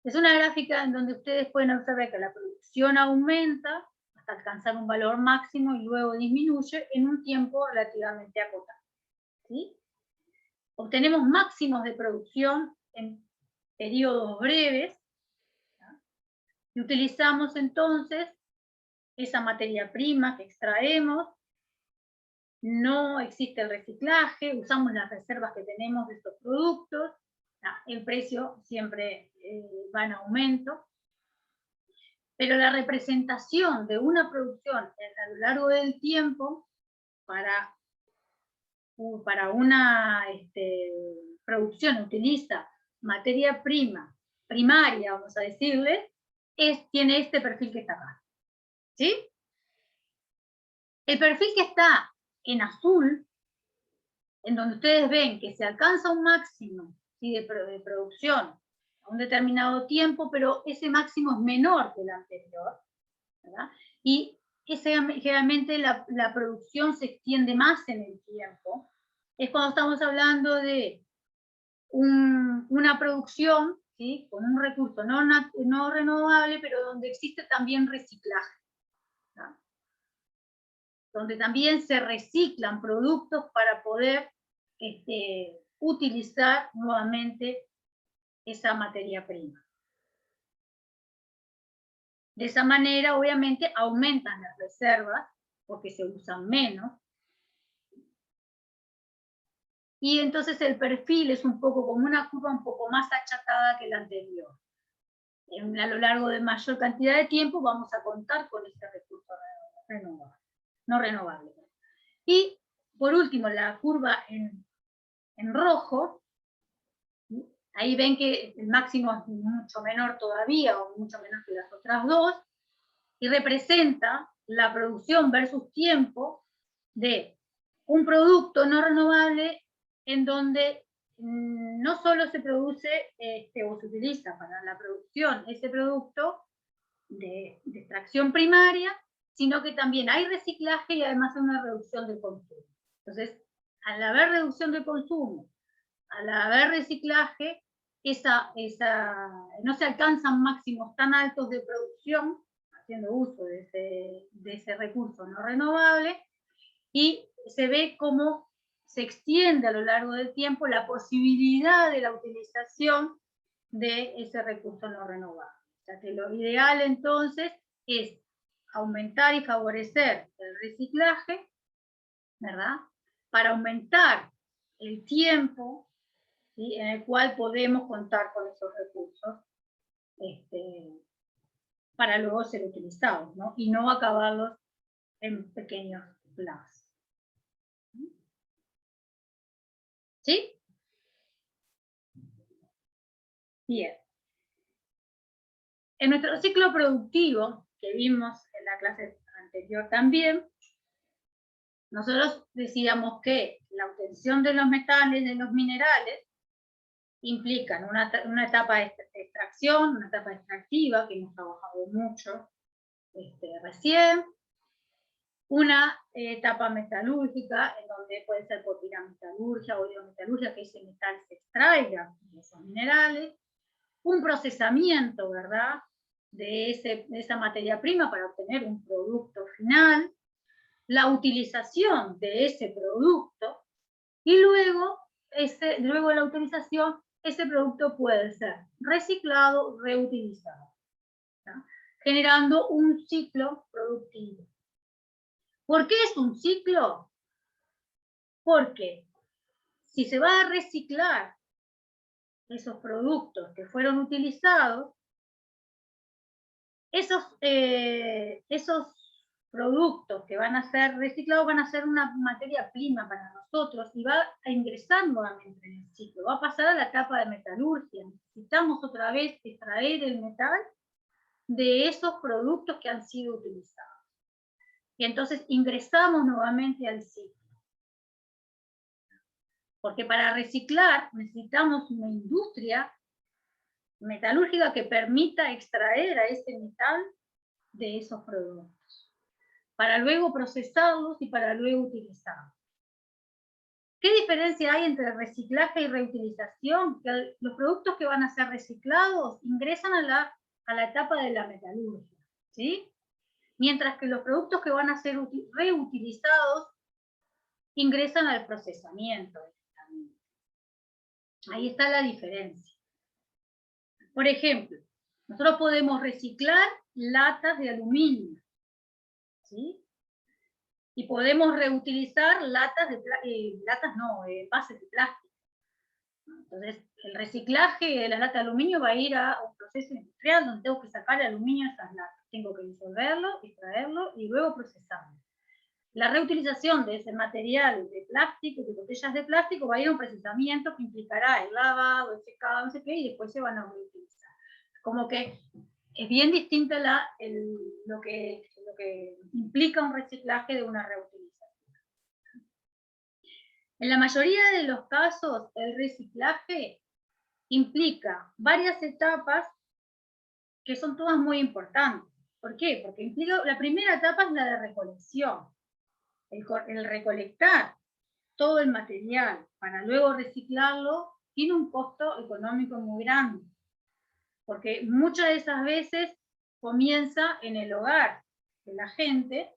es una gráfica en donde ustedes pueden observar que la producción aumenta hasta alcanzar un valor máximo y luego disminuye en un tiempo relativamente acotado, ¿sí? Obtenemos máximos de producción en periodos breves, ¿sí? Y utilizamos entonces esa materia prima que extraemos, no existe el reciclaje, usamos las reservas que tenemos de estos productos, el precio siempre va en aumento, pero la representación de una producción a lo largo del tiempo para una producción utiliza materia prima, primaria, vamos a decirle, tiene este perfil que está acá, ¿sí? El perfil que está en azul, en donde ustedes ven que se alcanza un máximo, ¿sí?, de producción a un determinado tiempo, pero ese máximo es menor que el anterior, ¿verdad? Y generalmente la producción se extiende más en el tiempo. Es cuando estamos hablando de una producción, ¿sí?, con un recurso no renovable, pero donde existe también reciclaje, ¿verdad? Donde también se reciclan productos para poder utilizar nuevamente esa materia prima. De esa manera, obviamente, aumentan las reservas, porque se usan menos. Y entonces el perfil es un poco como una curva un poco más achatada que la anterior. A lo largo de mayor cantidad de tiempo vamos a contar con este recurso no renovable. Y, por último, la curva en rojo, ahí ven que el máximo es mucho menor todavía, o mucho menor que las otras dos, y representa la producción versus tiempo de un producto no renovable en donde no solo se produce o se utiliza para la producción ese producto de extracción primaria, sino que también hay reciclaje y además hay una reducción del consumo. Entonces, al haber reducción del consumo, al haber reciclaje, no se alcanzan máximos tan altos de producción, haciendo uso de ese recurso no renovable, y se ve cómo se extiende a lo largo del tiempo la posibilidad de la utilización de ese recurso no renovable. O sea que lo ideal entonces es aumentar y favorecer el reciclaje, ¿verdad?, para aumentar el tiempo, ¿sí?, en el cual podemos contar con esos recursos para luego ser utilizados, ¿no?, y no acabarlos en pequeños plazos. ¿Sí? Bien. En nuestro ciclo productivo, que vimos en la clase anterior también, nosotros decíamos que la obtención de los metales, de los minerales, implican una etapa de extracción, una etapa extractiva, que hemos trabajado mucho recién, una etapa metalúrgica, en donde puede ser por pirametalurgia o hidrometalurgia, que ese metal se extraiga de esos minerales, un procesamiento, ¿verdad?, de esa materia prima para obtener un producto final, la utilización de ese producto, y luego de la utilización, ese producto puede ser reciclado, reutilizado, ¿sí?, generando un ciclo productivo. ¿Por qué es un ciclo? Porque si se va a reciclar esos productos que fueron utilizados, esos productos que van a ser reciclados van a ser una materia prima para nosotros y va a ingresar nuevamente en el ciclo, va a pasar a la etapa de metalurgia. Necesitamos otra vez extraer el metal de esos productos que han sido utilizados. Y entonces ingresamos nuevamente al ciclo. Porque para reciclar necesitamos una industria metalúrgica que permita extraer a ese metal de esos productos, para luego procesarlos y para luego utilizarlos. ¿Qué diferencia hay entre reciclaje y reutilización? Que los productos que van a ser reciclados ingresan a la etapa de la metalurgia, ¿sí? Mientras que los productos que van a ser reutilizados ingresan al procesamiento. Ahí está la diferencia. Por ejemplo, nosotros podemos reciclar latas de aluminio, ¿sí? Y podemos reutilizar envases de plástico. Entonces, el reciclaje de las latas de aluminio va a ir a un proceso industrial donde tengo que sacar el aluminio de esas latas. Tengo que disolverlo, extraerlo y luego procesarlo. La reutilización de ese material de plástico, de botellas de plástico, va a ir a un procesamiento que implicará el lavado, el secado, no sé qué, y después se van a reutilizar. Como que es bien distinta lo que implica un reciclaje de una reutilización. En la mayoría de los casos, el reciclaje implica varias etapas que son todas muy importantes. ¿Por qué? Porque implica, la primera etapa es la de recolección. El recolectar todo el material para luego reciclarlo tiene un costo económico muy grande, porque muchas de esas veces comienza en el hogar de la gente,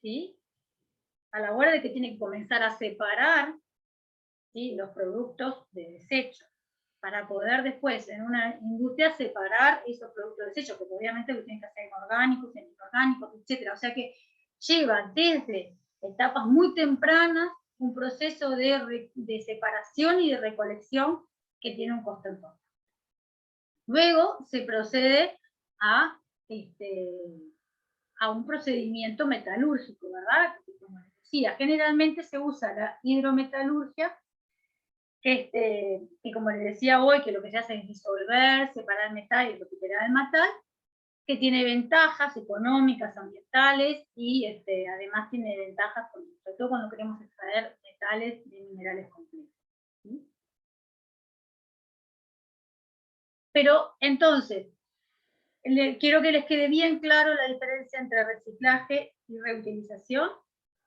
¿sí? A la hora de que tiene que comenzar a separar, ¿sí?, los productos de desecho, para poder después en una industria separar esos productos de desecho, que obviamente lo tienen que hacer en orgánicos, en inorgánicos, etc. O sea que lleva desde etapas muy tempranas un proceso de separación y de recolección que tiene un costo importante. Luego se procede a un procedimiento metalúrgico, ¿verdad? Como les decía, generalmente se usa la hidrometalurgia, que como les decía hoy, que lo que se hace es disolver, separar el metal y recuperar el metal, que tiene ventajas económicas, ambientales, y además tiene ventajas, sobre todo cuando queremos extraer metales de minerales complejos, ¿sí? Pero entonces, quiero que les quede bien claro la diferencia entre reciclaje y reutilización,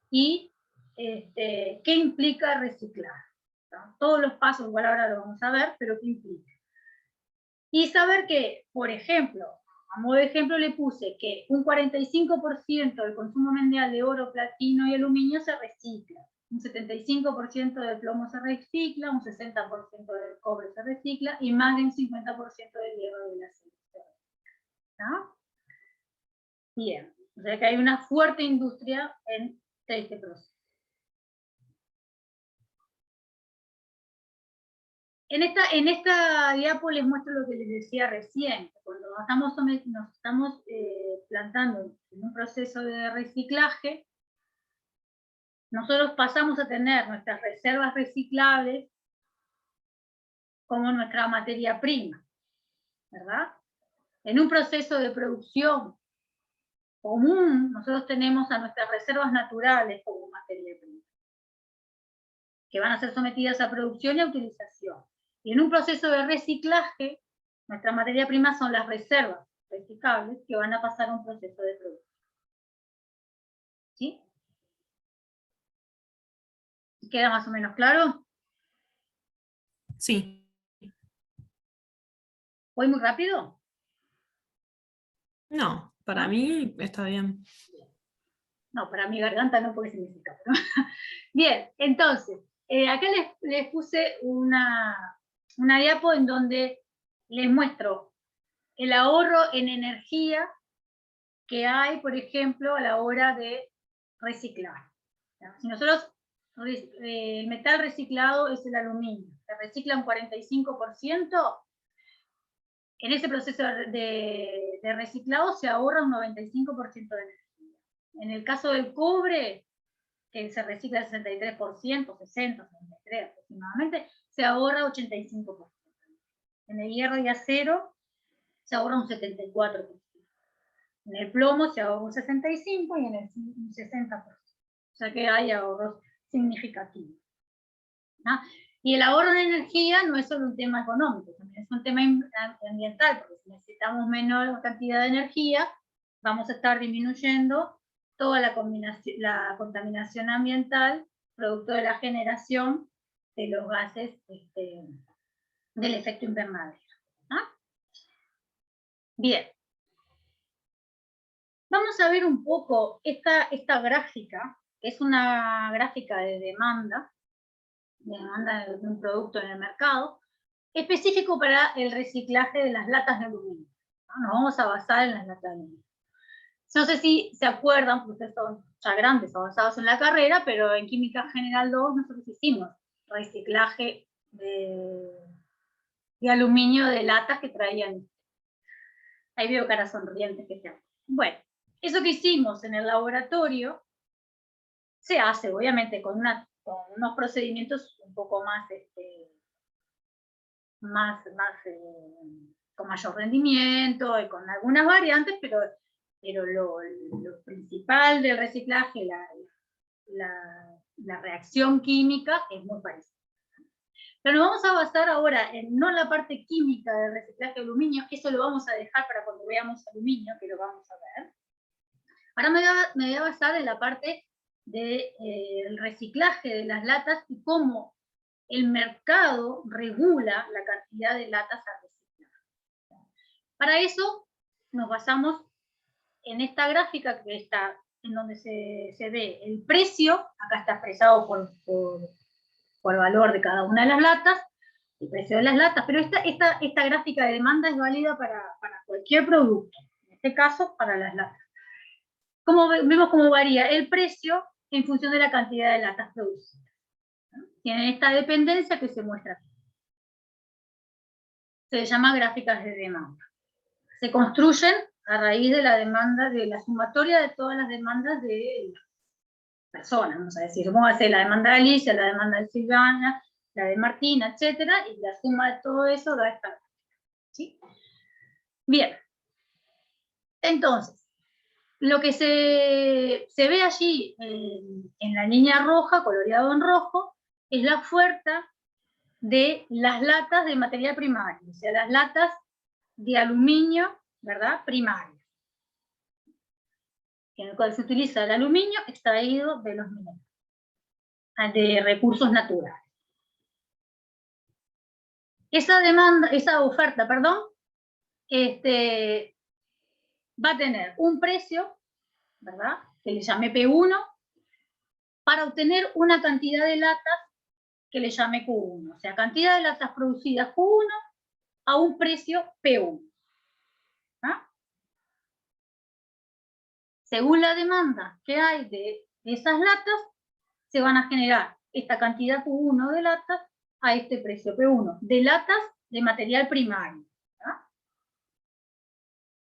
y qué implica reciclar, ¿no? Todos los pasos, igual ahora lo vamos a ver, pero qué implica. Y saber que, por ejemplo, a modo de ejemplo le puse que un 45% del consumo mundial de oro, platino y aluminio se recicla, un 75% del plomo se recicla, un 60% del cobre se recicla y más de un 50% del hierro y del acero se recicla, ¿no? Bien, o sea que hay una fuerte industria en este proceso. En esta diapo les muestro lo que les decía recién. Cuando nos estamos plantando en un proceso de reciclaje, nosotros pasamos a tener nuestras reservas reciclables como nuestra materia prima, ¿verdad? En un proceso de producción común, nosotros tenemos a nuestras reservas naturales como materia prima, que van a ser sometidas a producción y a utilización. Y en un proceso de reciclaje, nuestra materia prima son las reservas reciclables que van a pasar a un proceso de producción. ¿Sí? ¿Queda más o menos claro? Sí. ¿Voy muy rápido? No, para mí está bien. No, para mi garganta no, porque se me seca. ¿No? Bien, entonces, acá les puse una diapo en donde les muestro el ahorro en energía que hay, por ejemplo, a la hora de reciclar. Si nosotros, el metal reciclado es el aluminio, se recicla un 45%, en ese proceso de reciclado se ahorra un 95% de energía. En el caso del cobre, que se recicla el 63%, 60, 63 aproximadamente, se ahorra 85%. En el hierro y acero se ahorra un 74%. En el plomo se ahorra un 65% y en el un 60%. O sea que hay ahorros significativos, ¿no? Y el ahorro de energía no es solo un tema económico, también es un tema ambiental, porque si necesitamos menor cantidad de energía, vamos a estar disminuyendo toda la contaminación ambiental producto de la generación de los gases del efecto invernadero. ¿Ah? Bien. Vamos a ver un poco esta gráfica, que es una gráfica de demanda de un producto en el mercado, específico para el reciclaje de las latas de aluminio. ¿No? Nos vamos a basar en las latas de aluminio. No sé si se acuerdan, porque ustedes son ya grandes, avanzados en la carrera, pero en Química General 2 nosotros hicimos reciclaje de aluminio de latas que traían. Ahí veo caras sonrientes que se hacen. Bueno, eso que hicimos en el laboratorio se hace, obviamente, con unos procedimientos un poco más, con mayor rendimiento y con algunas variantes, pero lo principal del reciclaje, la reacción química es muy parecida. Pero nos vamos a basar ahora no en la parte química del reciclaje de aluminio, eso lo vamos a dejar para cuando veamos aluminio, que lo vamos a ver. Ahora me voy a basar en la parte del reciclaje de las latas y cómo el mercado regula la cantidad de latas a reciclar. Para eso nos basamos en esta gráfica que está en donde se ve el precio, acá está expresado por valor de cada una de las latas, el precio de las latas, pero esta gráfica de demanda es válida para cualquier producto, en este caso para las latas. Vemos cómo varía el precio en función de la cantidad de latas producidas. Tienen esta dependencia que se muestra aquí. Se llama gráficas de demanda. Se construyen a raíz de la demanda, de la sumatoria de todas las demandas de las personas, vamos a decir. Vamos a hacer la demanda de Alicia, la demanda de Silvana, la de Martina, etcétera, y la suma de todo eso da esta gráfica. ¿Sí? Bien. Entonces, lo que se ve allí en la línea roja, coloreado en rojo, es la oferta de las latas de material primario, o sea, las latas de aluminio, ¿verdad? Primario, en el cual se utiliza el aluminio extraído de los minerales, de recursos naturales. Esa oferta, perdón, va a tener un precio, ¿verdad? Que le llamé P1, para obtener una cantidad de latas que le llame Q1, o sea, cantidad de latas producidas Q1 a un precio P1. ¿Ah? Según la demanda que hay de esas latas, se van a generar esta cantidad Q1 de latas a este precio P1, de latas de material primario. ¿Ah?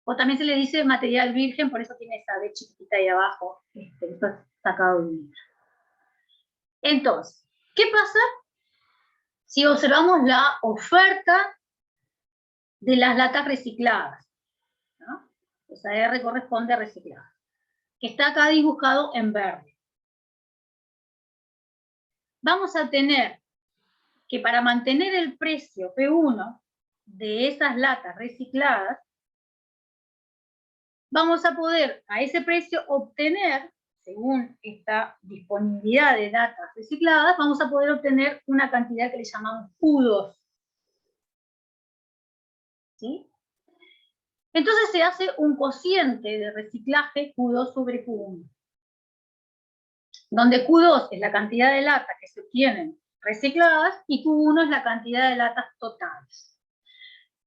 O también se le dice material virgen, por eso tiene esa B chiquitita ahí abajo, esto es sacado de un libro. Entonces, ¿qué pasa si observamos la oferta de las latas recicladas? ¿No? Esa R corresponde a recicladas, que está acá dibujado en verde. Vamos a tener que para mantener el precio P1 de esas latas recicladas, vamos a poder a ese precio obtener, según esta disponibilidad de latas recicladas, vamos a poder obtener una cantidad que le llamamos Q2. ¿Sí? Entonces se hace un cociente de reciclaje Q2 sobre Q1, donde Q2 es la cantidad de latas que se obtienen recicladas y Q1 es la cantidad de latas totales.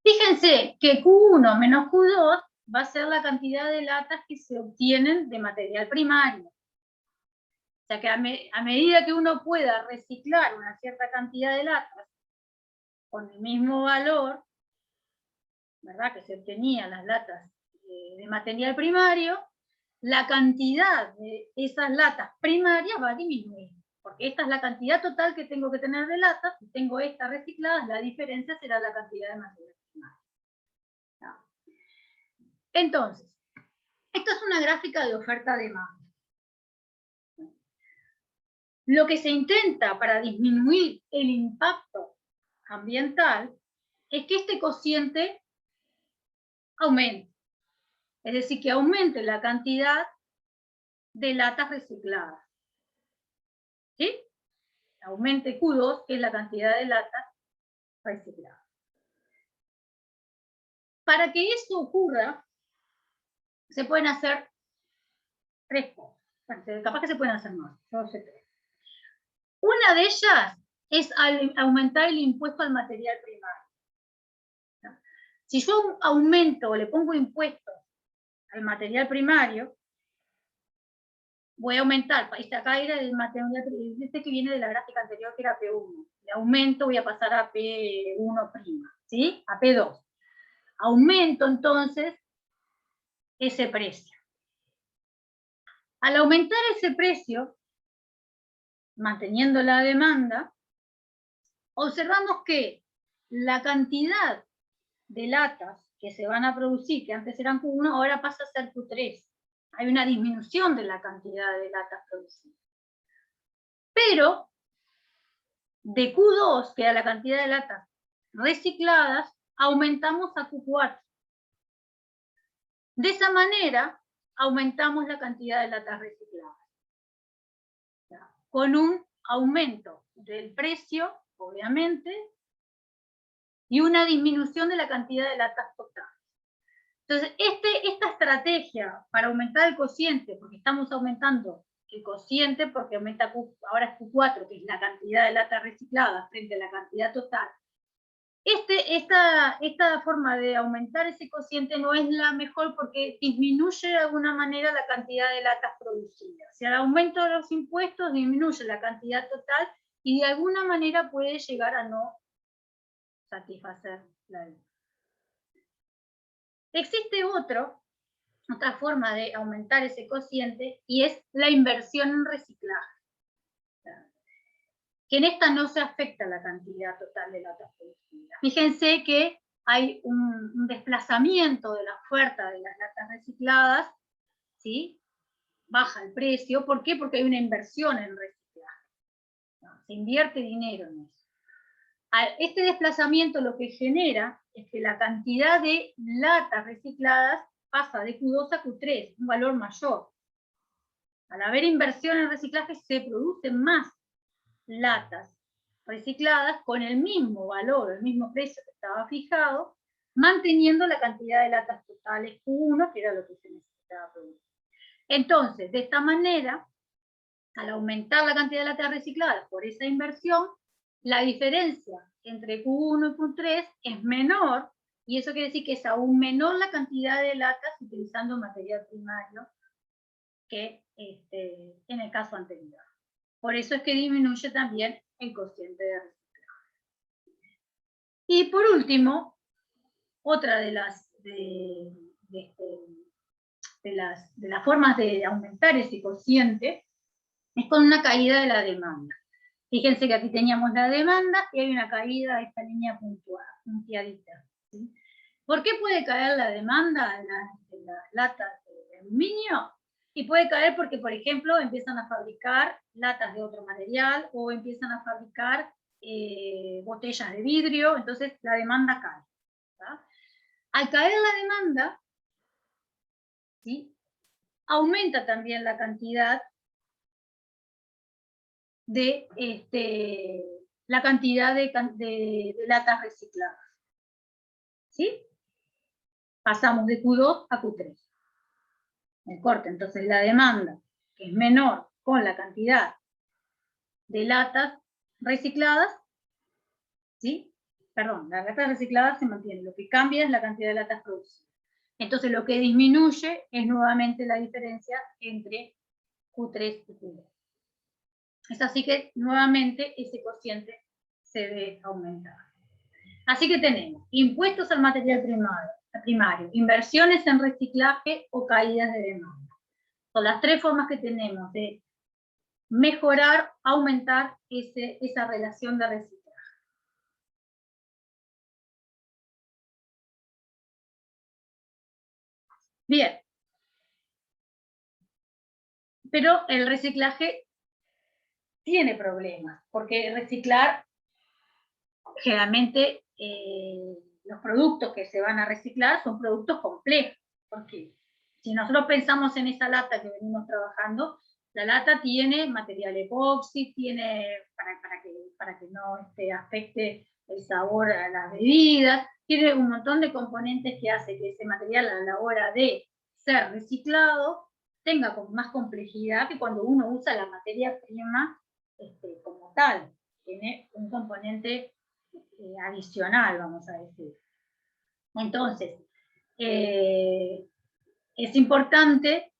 Fíjense que Q1 menos Q2 va a ser la cantidad de latas que se obtienen de material primario. O sea que a medida que uno pueda reciclar una cierta cantidad de latas con el mismo valor, ¿verdad?, que se obtenían las latas de material primario, la cantidad de esas latas primarias va a disminuir. Porque esta es la cantidad total que tengo que tener de latas, si tengo estas recicladas, la diferencia será la cantidad de material primario. ¿No? Entonces, esto es una gráfica de oferta-demanda. Lo que se intenta para disminuir el impacto ambiental es que este cociente aumente. Es decir, que aumente la cantidad de latas recicladas. ¿Sí? Aumente Q2, que es la cantidad de latas recicladas. Para que eso ocurra, se pueden hacer 3 cosas. Bueno, capaz que se pueden hacer más, yo sé 3. Una de ellas es aumentar el impuesto al material primario. ¿No? Si yo aumento o le pongo impuestos al material primario, voy a aumentar, acá era el material este que viene de la gráfica anterior que era P1, le aumento, voy a pasar a P1', ¿sí? A P2. Aumento entonces ese precio. Al aumentar ese precio, manteniendo la demanda, observamos que la cantidad de latas que se van a producir, que antes eran Q1, ahora pasa a ser Q3. Hay una disminución de la cantidad de latas producidas. Pero de Q2, que era la cantidad de latas recicladas, aumentamos a Q4. De esa manera, aumentamos la cantidad de latas recicladas. Con un aumento del precio, obviamente, y una disminución de la cantidad de latas totales. Entonces, esta estrategia para aumentar el cociente, porque estamos aumentando el cociente, porque aumenta ahora es Q4, que es la cantidad de latas recicladas frente a la cantidad total. Esta forma de aumentar ese cociente no es la mejor porque disminuye de alguna manera la cantidad de latas producidas. Si al aumento de los impuestos disminuye la cantidad total y de alguna manera puede llegar a no satisfacer la demanda. Existe otra forma de aumentar ese cociente y es la inversión en reciclaje. Que en esta no se afecta la cantidad total de latas producidas. Fíjense que hay un desplazamiento de la oferta de las latas recicladas, ¿sí? Baja el precio. ¿Por qué? Porque hay una inversión en reciclaje. ¿No? Se invierte dinero en eso. Este desplazamiento lo que genera es que la cantidad de latas recicladas pasa de Q2 a Q3, un valor mayor. Al haber inversión en reciclaje se producen más latas recicladas con el mismo valor, el mismo precio que estaba fijado, manteniendo la cantidad de latas totales Q1, que era lo que se necesitaba producir. Entonces, de esta manera, al aumentar la cantidad de latas recicladas por esa inversión, la diferencia entre Q1 y Q3 es menor, y eso quiere decir que es aún menor la cantidad de latas utilizando material primario que en el caso anterior. Por eso es que disminuye también el cociente de reciclaje. Y por último, otra de las formas de aumentar ese cociente es con una caída de la demanda. Fíjense que aquí teníamos la demanda y hay una caída de esta línea punteadita. ¿Sí? ¿Por qué puede caer la demanda de las latas de aluminio? Y puede caer porque, por ejemplo, empiezan a fabricar latas de otro material o empiezan a fabricar botellas de vidrio, entonces la demanda cae. ¿Tá? Al caer la demanda, ¿sí? Aumenta también la cantidad de latas recicladas. ¿Sí? Pasamos de Q2 a Q3. El corte, entonces la demanda, que es menor con la cantidad de latas recicladas, ¿sí? Perdón, las latas recicladas se mantienen, lo que cambia es la cantidad de latas producidas. Entonces lo que disminuye es nuevamente la diferencia entre Q3 y Q2. Es así que nuevamente ese cociente se ve aumentado. Así que tenemos impuestos al material primario, inversiones en reciclaje o caídas de demanda. Son las 3 formas que tenemos de mejorar, aumentar esa relación de reciclaje. Bien. Pero el reciclaje tiene problemas, porque reciclar, generalmente los productos que se van a reciclar son productos complejos, porque si nosotros pensamos en esa lata que venimos trabajando, la lata tiene material epoxi, tiene, para que no afecte el sabor a las bebidas, tiene un montón de componentes que hace que ese material a la hora de ser reciclado tenga más complejidad que cuando uno usa la materia prima como tal. Tiene un componente adicional, vamos a decir. Entonces, es importante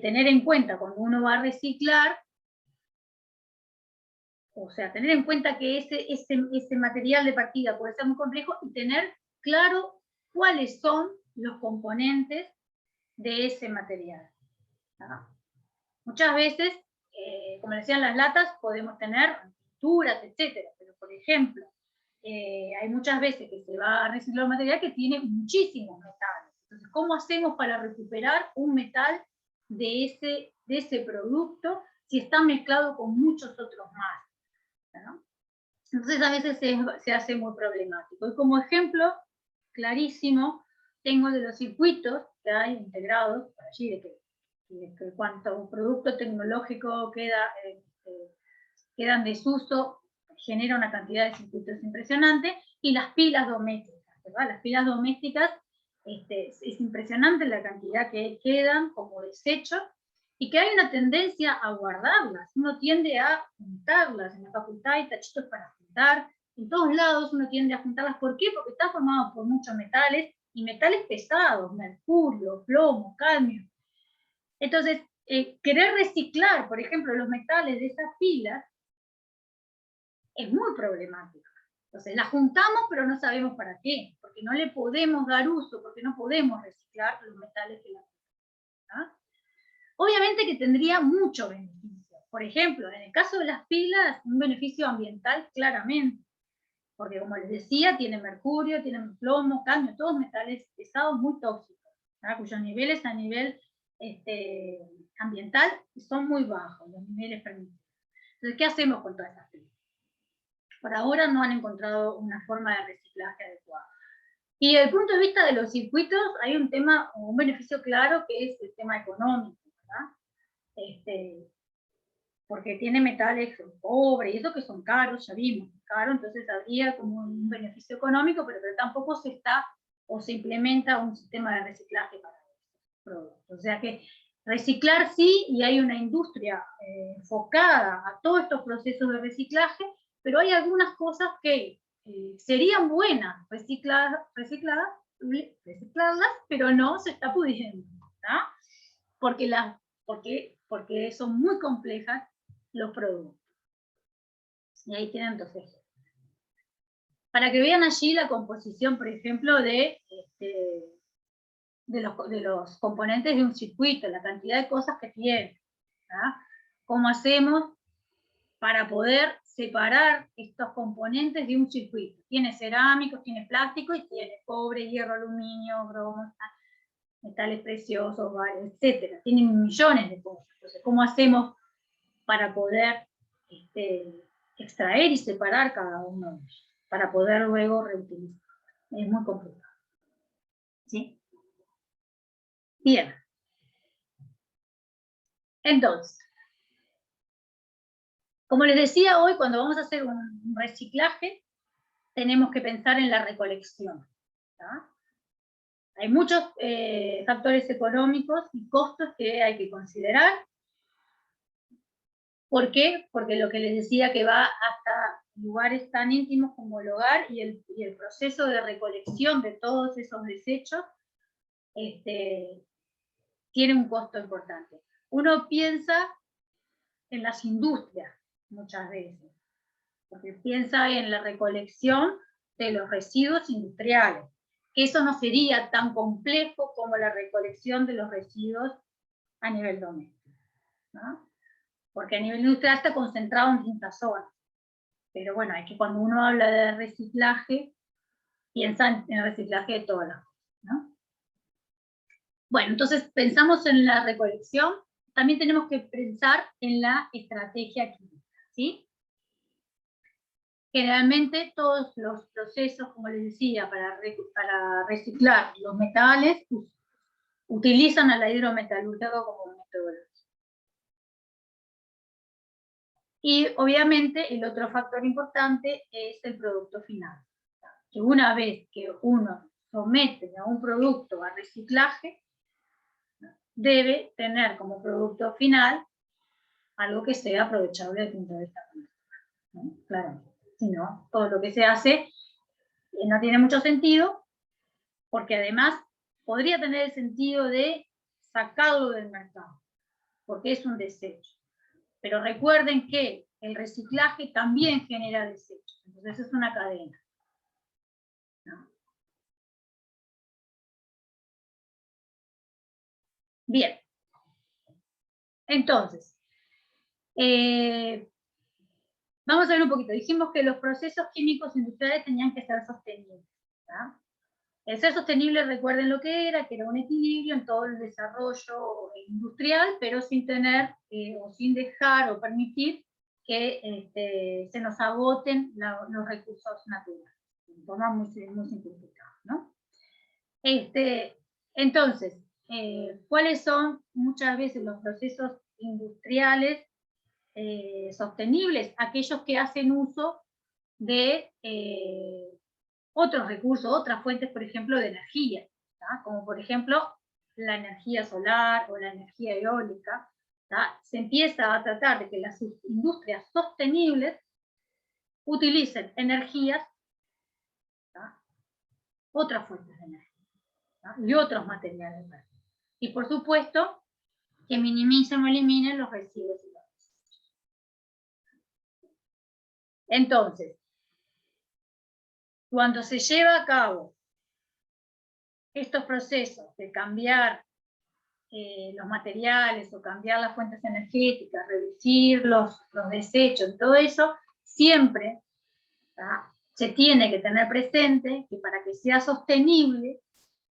tener en cuenta cuando uno va a reciclar, o sea, tener en cuenta que ese material de partida puede ser muy complejo y tener claro cuáles son los componentes de ese material. ¿Ah? Muchas veces, como decían las latas, podemos tener pinturas, etcétera, pero por ejemplo, hay muchas veces que se va a reciclar un material que tiene muchísimos metales. Entonces, ¿cómo hacemos para recuperar un metal de ese producto si está mezclado con muchos otros más? ¿No? Entonces a veces se hace muy problemático. Y como ejemplo clarísimo, tengo de los circuitos que hay integrados por allí, de que cuanto producto tecnológico queda en desuso, genera una cantidad de circuitos impresionante, y las pilas domésticas, ¿verdad? Las pilas domésticas, es impresionante la cantidad que quedan como desechos, y que hay una tendencia a guardarlas. Uno tiende a juntarlas. En la facultad hay tachitos para juntar, en todos lados uno tiende a juntarlas. ¿Por qué? Porque están formados por muchos metales, y metales pesados, mercurio, plomo, cadmio. Entonces, querer reciclar, por ejemplo, los metales de esas pilas es muy problemático. Entonces, las juntamos, pero no sabemos para qué, porque no le podemos dar uso, porque no podemos reciclar los metales que las juntamos. Obviamente que tendría mucho beneficio. Por ejemplo, en el caso de las pilas, un beneficio ambiental claramente, porque como les decía, tiene mercurio, tiene plomo, cadmio, todos metales pesados muy tóxicos, ¿verdad? Cuyos niveles a nivel ambiental son muy bajos, los niveles permitidos. Entonces, ¿qué hacemos con todas estas pilas? Por ahora no han encontrado una forma de reciclaje adecuada. Y desde el punto de vista de los circuitos, hay un tema, un beneficio claro, que es el tema económico, ¿verdad? Porque tiene metales, cobre y eso, que son caros, ya vimos, caros, entonces habría como un beneficio económico, pero tampoco se está o se implementa un sistema de reciclaje para esos productos. O sea que reciclar sí, y hay una industria enfocada a todos estos procesos de reciclaje, pero hay algunas cosas que serían buenas reciclarlas, pero no se está pudiendo, ¿no? Porque son muy complejas los productos. Y ahí tienen dos ejemplos. Para que vean allí la composición, por ejemplo, de los componentes de un circuito, la cantidad de cosas que tiene. ¿Verdad? ¿Cómo hacemos para poder separar estos componentes de un circuito? Tiene cerámicos, tiene plástico y tiene cobre, hierro, aluminio, bromo, metales preciosos, varios, etc. Tienen millones de cosas. Entonces, ¿cómo hacemos para poder extraer y separar cada uno de ellos, para poder luego reutilizar? Es muy complicado. ¿Sí? Bien. Entonces, como les decía, hoy cuando vamos a hacer un reciclaje, tenemos que pensar en la recolección. ¿Tá? Hay muchos factores económicos y costos que hay que considerar. ¿Por qué? Porque lo que les decía, que va hasta lugares tan íntimos como el hogar, y el proceso de recolección de todos esos desechos tiene un costo importante. Uno piensa en las industrias muchas veces, porque piensa en la recolección de los residuos industriales, que eso no sería tan complejo como la recolección de los residuos a nivel doméstico, ¿no? Porque a nivel industrial está concentrado en distintas zonas. Pero bueno, es que cuando uno habla de reciclaje, piensa en el reciclaje de todas las cosas, ¿no? Bueno, entonces pensamos en la recolección, también tenemos que pensar en la estrategia química, ¿sí? Generalmente todos los procesos, como les decía, para reciclar los metales, utilizan a la hidrometalurgia como metodología. Y obviamente el otro factor importante es el producto final. Que una vez que uno somete a un producto a reciclaje, debe tener como producto final algo que sea aprovechable desde el punto de vista comercial, ¿no? Claro, si no, todo lo que se hace no tiene mucho sentido, porque además podría tener el sentido de sacarlo del mercado, porque es un desecho. Pero recuerden que el reciclaje también genera desechos, entonces es una cadena, ¿no? Bien, entonces, vamos a ver un poquito. Dijimos que los procesos químicos industriales tenían que ser sostenibles, ¿tá? El ser sostenible, recuerden lo que era un equilibrio en todo el desarrollo industrial, pero sin tener o sin dejar o permitir que se nos agoten los recursos naturales, de forma muy simplificada, ¿no? Entonces, ¿cuáles son muchas veces los procesos industriales sostenibles? Aquellos que hacen uso de otros recursos, otras fuentes, por ejemplo, de energía, ¿tá? Como por ejemplo la energía solar o la energía eólica. ¿Tá? Se empieza a tratar de que las industrias sostenibles utilicen energías, ¿tá? Otras fuentes de energía, ¿tá? Y otros materiales verdes. Y por supuesto que minimicen o eliminen los residuos y los desechos. Entonces, cuando se lleva a cabo estos procesos de cambiar los materiales o cambiar las fuentes energéticas, reducir los desechos, todo eso, siempre, ¿tá? Se tiene que tener presente que para que sea sostenible,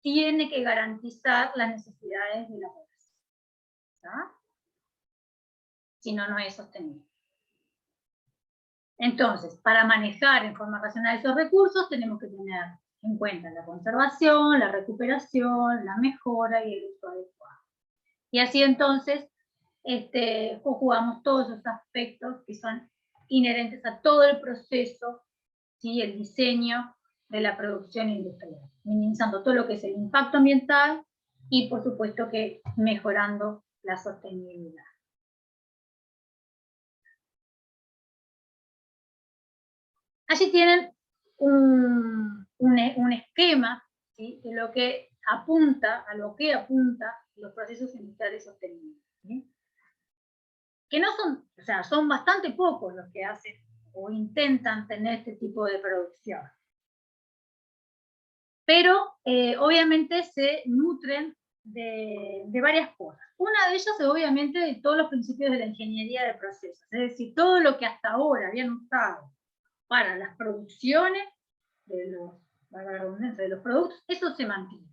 tiene que garantizar las necesidades de la población, ¿tá? Si no, no es sostenible. Entonces, para manejar en forma racional esos recursos, tenemos que tener en cuenta la conservación, la recuperación, la mejora y el uso adecuado. Y así entonces conjugamos todos esos aspectos que son inherentes a todo el proceso, ¿sí? El diseño de la producción industrial, minimizando todo lo que es el impacto ambiental y por supuesto que mejorando la sostenibilidad. Allí tienen un esquema, ¿sí? De lo que apunta, a lo que apunta los procesos industriales sostenibles, ¿sí? Que no son, o sea, son bastante pocos los que hacen o intentan tener este tipo de producción. Pero obviamente se nutren de varias cosas. Una de ellas es obviamente de todos los principios de la ingeniería de procesos, es decir, todo lo que hasta ahora habían usado para las producciones de los productos, eso se mantiene.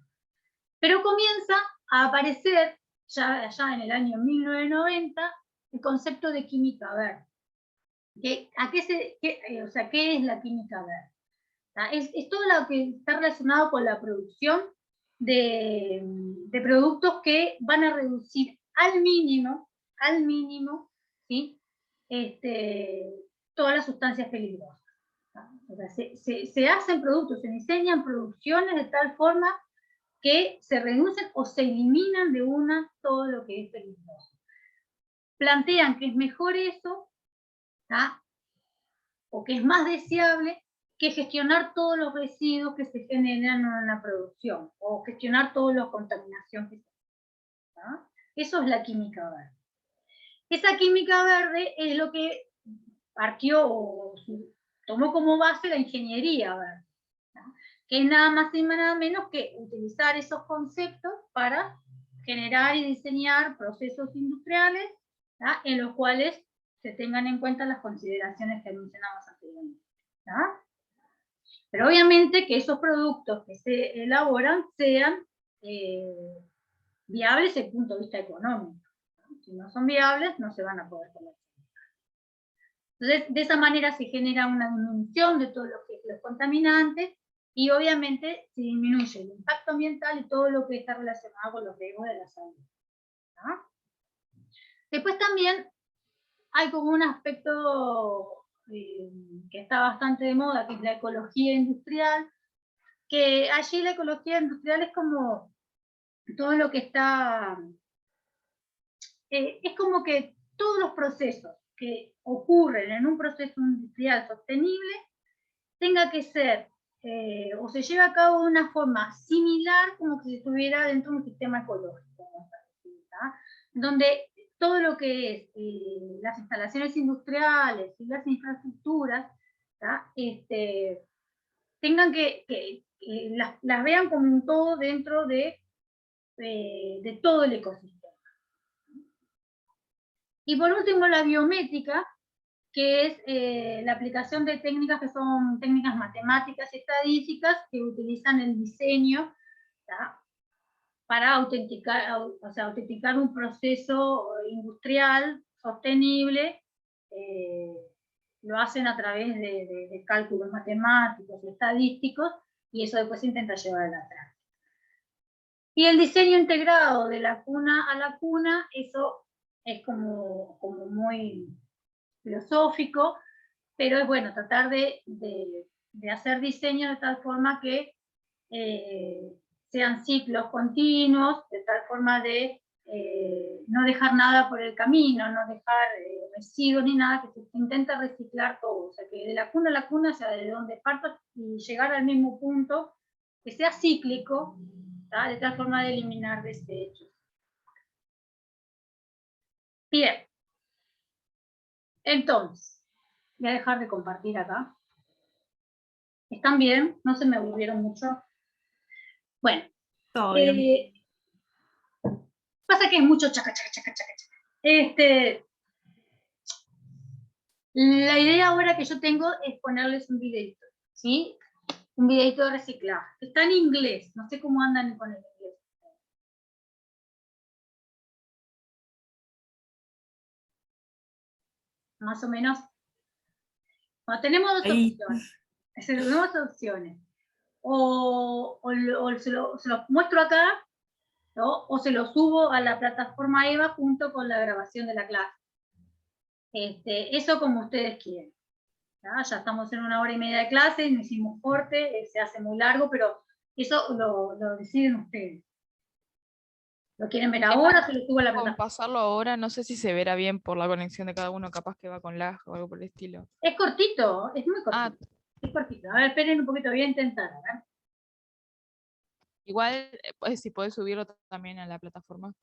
Pero comienza a aparecer, ya en el año 1990, el concepto de química verde. ¿Qué es la química verde? Es todo lo que está relacionado con la producción de productos que van a reducir al mínimo, ¿sí? Todas las sustancias peligrosas. O sea, se hacen productos, se diseñan producciones de tal forma que se reducen o se eliminan de una todo lo que es peligroso. Plantean que es mejor eso, ¿tá? O que es más deseable que gestionar todos los residuos que se generan en la producción, o gestionar toda la contaminación que se genera. Eso es la química verde. Esa química verde es lo que partió o tomó como base la ingeniería verde, ¿no? Que es nada más y nada menos que utilizar esos conceptos para generar y diseñar procesos industriales, ¿no? En los cuales se tengan en cuenta las consideraciones que mencionamos anteriormente, ¿no? Pero obviamente que esos productos que se elaboran sean viables desde el punto de vista económico, ¿no? Si no son viables, no se van a poder comercializar. Entonces, de esa manera se genera una disminución de todo lo que es los contaminantes y obviamente se disminuye el impacto ambiental y todo lo que está relacionado con los riesgos de la salud. ¿No? Después también hay como un aspecto que está bastante de moda, que es la ecología industrial, que allí la ecología industrial es como todo lo que está, es como que todos los procesos que ocurren en un proceso industrial sostenible tenga que ser o se lleva a cabo de una forma similar como que si estuviera dentro de un sistema ecológico, donde todo lo que es las instalaciones industriales y las infraestructuras tengan que las vean como un todo dentro de todo el ecosistema. Y por último, la biométrica, que es la aplicación de técnicas que son técnicas matemáticas y estadísticas que utilizan el diseño, ¿tá? Para autenticar un proceso industrial sostenible, lo hacen a través de cálculos matemáticos y estadísticos, y eso después se intenta llevar a la práctica. Y el diseño integrado de la cuna a la cuna, eso es como muy filosófico, pero es bueno tratar de hacer diseños de tal forma que sean ciclos continuos, de tal forma de no dejar nada por el camino, no dejar residuos ni nada, que se intenta reciclar todo, o sea, que de la cuna a la cuna, o sea, de donde parto y llegar al mismo punto, que sea cíclico, ¿tá? De tal forma de eliminar desechos. Bien, entonces, voy a dejar de compartir acá. ¿Están bien? ¿No se me aburrieron mucho? Bueno, Todo bien. pasa que es mucho chaca, chaca, chaca, chaca, chaca. La idea ahora que yo tengo es ponerles un videito, ¿sí? Un videito de reciclaje. Está en inglés, no sé cómo andan con el inglés. Más o menos. Bueno, tenemos dos opciones. Tenemos dos opciones. O se los muestro acá, ¿no? O se los subo a la plataforma EVA junto con la grabación de la clase. Eso como ustedes quieren. Ya estamos en 1 hora y media de clase, no hicimos corte, se hace muy largo, pero eso lo deciden ustedes. ¿Lo quieren ver ahora o se lo subo a la Con plataforma? pasarlo ahora, no sé si se verá bien por la conexión de cada uno, capaz que va con lag o algo por el estilo. Es cortito, es muy Ah, cortito. Es cortito. A ver, esperen un poquito, voy a intentar. A ver. igual, pues, si podés subirlo también a la plataforma,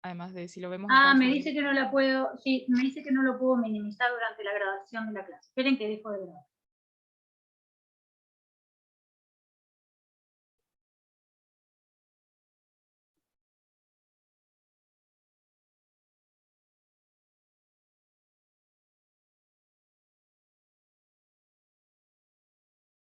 además de si lo vemos Ah, acá. me dice que no la puedo, sí, me dice que no lo puedo minimizar durante la grabación de la clase. Esperen que dejo de grabar.